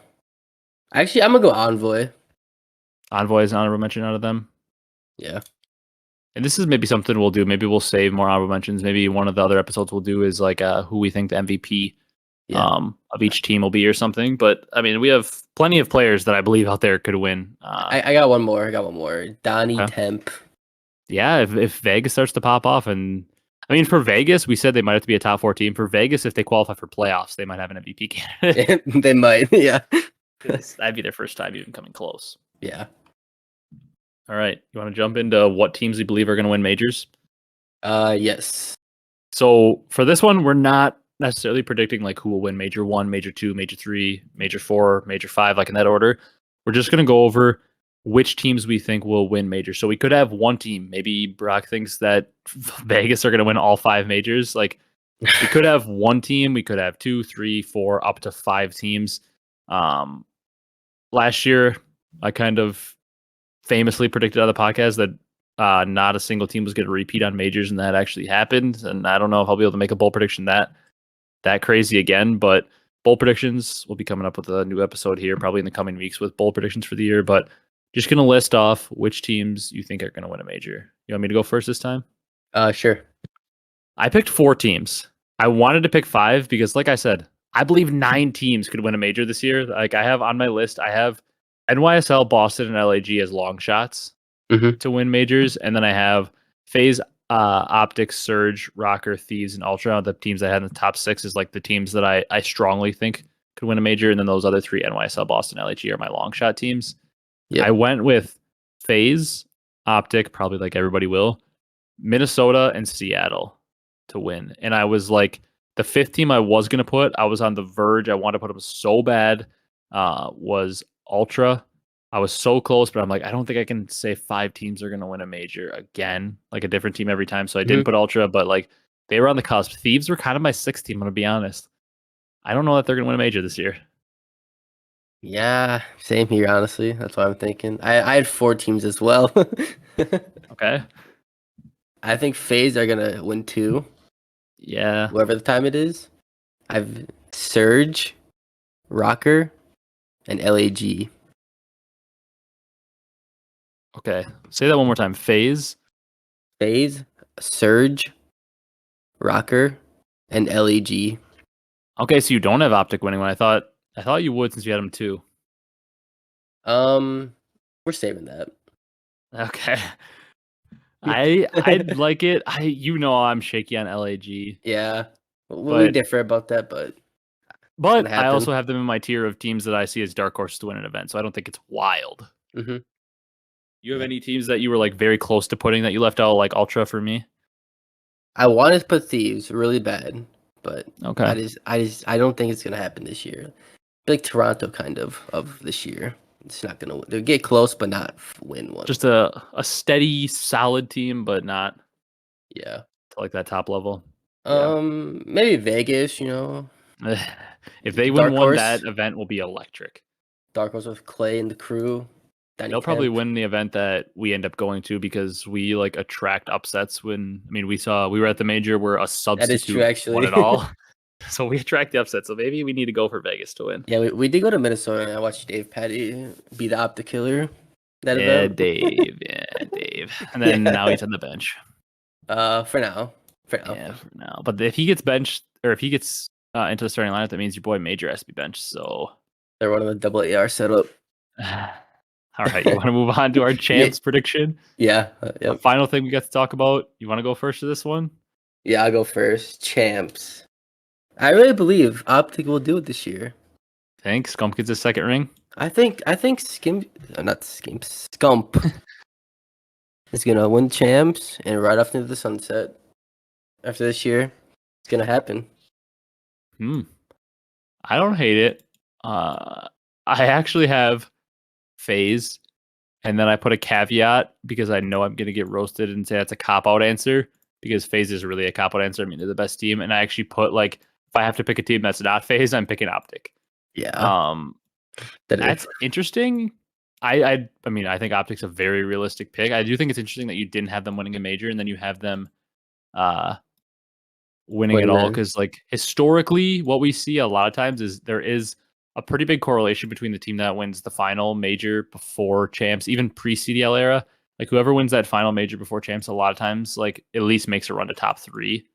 Actually, I'm gonna go Envoy.
Envoy is an honorable mention out of them.
Yeah,
And this is maybe something we'll do. Maybe we'll save more honorable mentions. Maybe one of the other episodes we'll do is like who we think the MVP
yeah.
of each team will be or something. But I mean, we have plenty of players that I believe out there could win.
I got one more. I got one more. Donnie
Okay.
Temp.
Yeah, if Vegas starts to pop off, and I mean for Vegas, we said they might have to be a top 4 team. For Vegas, if they qualify for playoffs, they might have an MVP candidate.
They might. Yeah.
'Cause that'd be their first time even coming close.
Yeah.
All right, you want to jump into what teams we believe are going to win majors?
Yes.
So for this one, we're not necessarily predicting like who will win major 1, major 2, major 3, major 4, major 5, like in that order. We're just going to go over which teams we think will win majors. So we could have one team. Maybe Brock thinks that Vegas are going to win all 5 majors. Like we could have one team. We could have 2, 3, 4, up to 5 teams. Last year, I kind of famously predicted on the podcast that not a single team was going to repeat on majors, and that actually happened. And I don't know if I'll be able to make a bold prediction that crazy again, but bold predictions will be coming up with a new episode here probably in the coming weeks with bold predictions for the year. But just going to list off which teams you think are going to win a major. You want me to go first this time?
Sure.
I picked 4 teams. I wanted to pick 5 because, like I said, I believe 9 teams could win a major this year. Like I have on my list, I have NYSL, Boston, and LAG as long shots
Mm-hmm.
to win majors, and then I have Faze, OpTic, Surge, Rocker, Thieves, and Ultra. The teams I had in the top 6 is like the teams that I strongly think could win a major, and then those other 3, NYSL, Boston, LAG, are my long shot teams.
Yep.
I went with Faze, OpTic, probably like everybody will, Minnesota, and Seattle to win. And I was like, the 5th team I was going to put, I was on the verge. I wanted to put them so bad, was Ultra. I was so close, but I'm like, I don't think I can say 5 teams are going to win a major again, like a different team every time. So I didn't
Mm-hmm.
put Ultra, but like they were on the cusp. Thieves were kind of my 6th team, I'm going to be honest. I don't know that they're going to win a major this year.
Yeah, same here, honestly. That's what I'm thinking. I had 4 teams as well.
Okay.
I think FaZe are gonna win 2,
Yeah.
whatever the time it is. I've Surge, Rocker, and LAG.
Okay. Say that one more time. Phase.
FaZe, Surge, Rocker, and LAG.
Okay, so you don't have OpTic winning one. I thought you would since you had them too.
We're saving that.
Okay. I'd like it. I'm shaky on LAG.
Yeah, we
But
differ about that, but it's gonna
but I
happen.
also have them in my tier of teams that I see as dark horses to win an event. So I don't think it's wild.
Mm-hmm.
You have
Yeah.
any teams that you were like very close to putting that you left out like Ultra for me?
I wanted to put Thieves really bad, but
Okay.
I don't think it's gonna happen this year. Like Toronto, kind of this year. It's not gonna win. They'll get close, but not win one.
Just a steady, solid team, but not
Yeah.
to like that top level. Yeah.
Maybe Vegas. You know,
If they win
Dark
one,
Horse,
that event will be electric.
Dark Horse with Clay and the crew.
They'll probably win the event that we end up going to because we like attract upsets. When I mean, we were at the major where a substitute won it all, so we attract the upsets. So maybe we need to go for Vegas to win.
Yeah, we did go to Minnesota, and I watched Dave Patty be the OpTic killer. That
yeah,
event.
Dave, and then now he's on the bench.
For now.
Yeah, for now. But if he gets benched or if he gets into the starting lineup, that means your boy Major has to be benched. So
they're running the double AR setup.
All right, you want to move on to our champs prediction?
Yeah.
The final thing we got to talk about. You want to go first to this one?
Yeah, I'll go first. Champs. I really believe OpTic will do it this year.
Thanks. Scump gets his second ring.
I think Scump is gonna win champs and ride off into the sunset. After this year, it's gonna happen.
I don't hate it. I actually have Faze, and then I put a caveat because I know I'm gonna get roasted and say that's a cop out answer because Faze is really a cop out answer. I mean, they're the best team, and I actually put like if I have to pick a team that's not Faze, I'm picking OpTic.
Yeah.
That's interesting. I mean, I think OpTic's a very realistic pick. I do think it's interesting that you didn't have them winning a major and then you have them winning it all because like historically what we see a lot of times is there is a pretty big correlation between the team that wins the final major before champs, even pre-CDL era. Like whoever wins that final major before champs a lot of times like at least makes a run to top 3.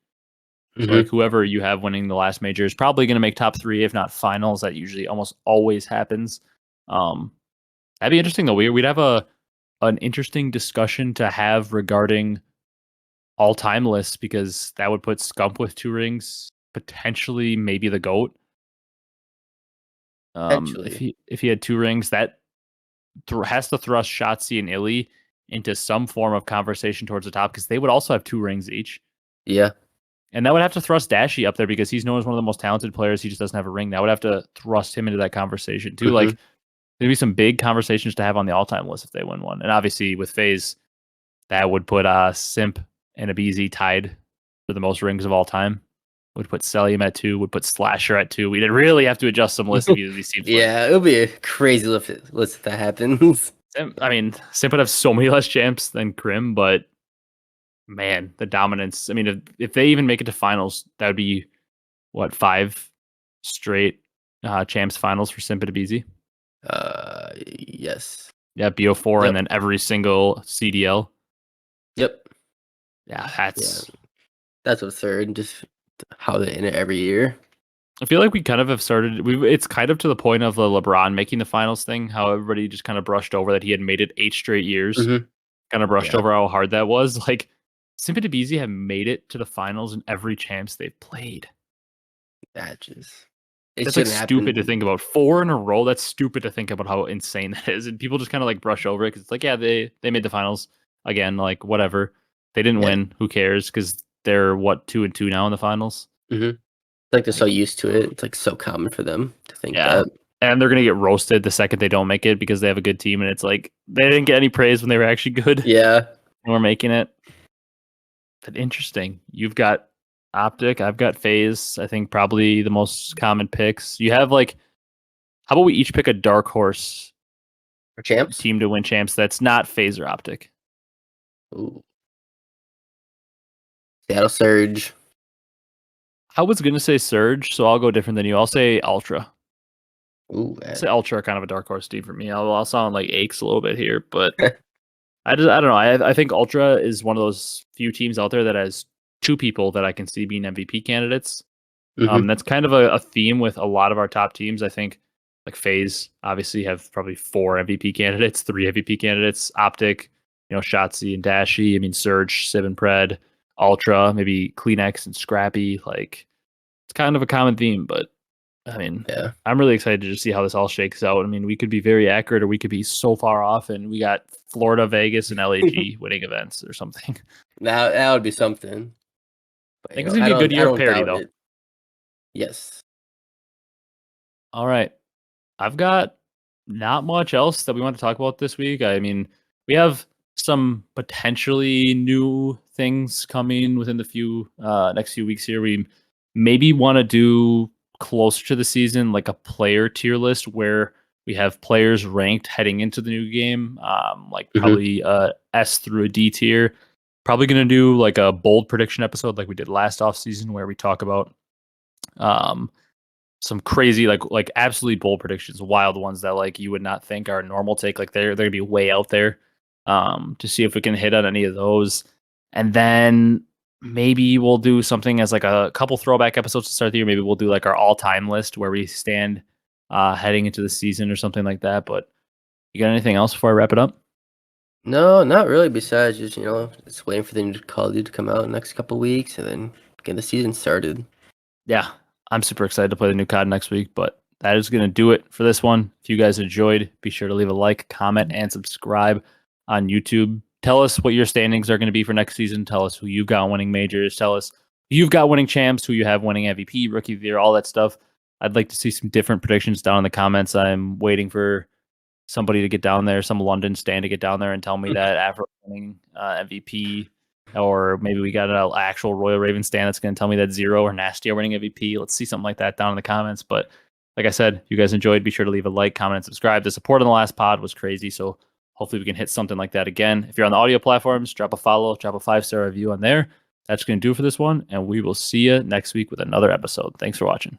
So like whoever you have winning the last major is probably going to make top 3, if not finals. That usually almost always happens. That'd be interesting though. We'd have an interesting discussion to have regarding all-time lists because that would put Scump with 2 rings, potentially maybe the GOAT. If he had 2 rings, that has to thrust Shotzzy and Illy into some form of conversation towards the top because they would also have 2 rings each.
Yeah.
And that would have to thrust Dashy up there because he's known as one of the most talented players. He just doesn't have a ring. That would have to thrust him into that conversation too. Like there'd be some big conversations to have on the all-time list if they win one. And obviously with Faze, that would put Simp and Abezy tied for the most rings of all time. Would put Cellium at 2, would put Slasher at 2. We'd really have to adjust some lists if either of these teams.
Yeah, it would be a crazy list if that happens.
I mean, Simp would have so many less champs than Crim, but man, the dominance. I mean, if they even make it to finals, that would be what 5 straight champs finals for Simp and Abezy.
Yes.
Yeah, BO4 and then every single CDL.
Yep.
Yeah,
that's absurd. Just how they end it every year.
I feel like we kind of have started. It's kind of to the point of the LeBron making the finals thing. How everybody just kind of brushed over that he had made it 8 straight years. Kind of brushed over how hard that was. Like Simp and Abezy have made it to the finals in every champs they've played. That's like stupid to think about. 4 in a row. That's stupid to think about how insane that is. And people just kind of like brush over it because it's like, yeah, they made the finals again. Like whatever. They didn't win. Who cares? Because they're 2-2 now in the finals.
Like they're so used to it. It's like so common for them to think that.
And they're gonna get roasted the second they don't make it because they have a good team. And it's like they didn't get any praise when they were actually good.
Yeah.
And we're making it. But interesting. You've got OpTic, I've got Faze. I think probably the most common picks. You have like, how about we each pick a dark horse
for champs
team to win champs that's not Faze or OpTic?
Ooh. Seattle Surge.
I was gonna say Surge, so I'll go different than you. I'll say Ultra.
Ooh,
I'll say Ultra are kind of a dark horse team for me. I'll sound like Aches a little bit here, but I don't know. I think Ultra is one of those few teams out there that has 2 people that I can see being MVP candidates. That's kind of a theme with a lot of our top teams. I think like Faze obviously have probably 4 MVP candidates, 3 MVP candidates. OpTic, Shotzzy and Dashy. I mean Surge, Civ and Pred, Ultra, maybe Kleenex and Scrappy. Like it's kind of a common theme, but I mean, I'm really excited to just see how this all shakes out. I mean, we could be very accurate or we could be so far off, and we got Florida, Vegas, and LAG winning events or something.
That would be something.
But, I think it's going to be a good year of parity, though.
Yes.
All right. I've got not much else that we want to talk about this week. I mean, we have some potentially new things coming within the next few weeks here. We maybe want to do closer to the season, like a player tier list where We have players ranked heading into the new game, like
Mhm.
probably S through a D tier. Probably going to do like a bold prediction episode like we did last off season, where we talk about some crazy like absolutely bold predictions, wild ones that like you would not think are a normal take. Like they're gonna be way out there. To see if we can hit on any of those. And then maybe we'll do something as like a couple throwback episodes to start the year. Maybe we'll do like our all-time list where we stand heading into the season or something like that. But you got anything else before I wrap it up?
No, not really. Besides, just just waiting for the new Call of Duty to come out in the next couple weeks, and then get the season started.
Yeah, I'm super excited to play the new COD next week, but that is going to do it for this one. If you guys enjoyed, be sure to leave a like, comment, and subscribe on YouTube. Tell us what your standings are going to be for next season. Tell us who you've got winning majors. Tell us who you've got winning champs, who you have winning MVP, rookie of the year, all that stuff. I'd like to see some different predictions down in the comments. I'm waiting for somebody to get down there, some London stand to get down there and tell me that after winning MVP, or maybe we got an actual Royal Raven stand that's going to tell me that Zero or Nasty are winning MVP. Let's see something like that down in the comments. But like I said, if you guys enjoyed, be sure to leave a like, comment, and subscribe. The support on the last pod was crazy, so hopefully we can hit something like that again. If you're on the audio platforms, drop a follow, drop a 5-star review on there. That's going to do it for this one, and we will see you next week with another episode. Thanks for watching.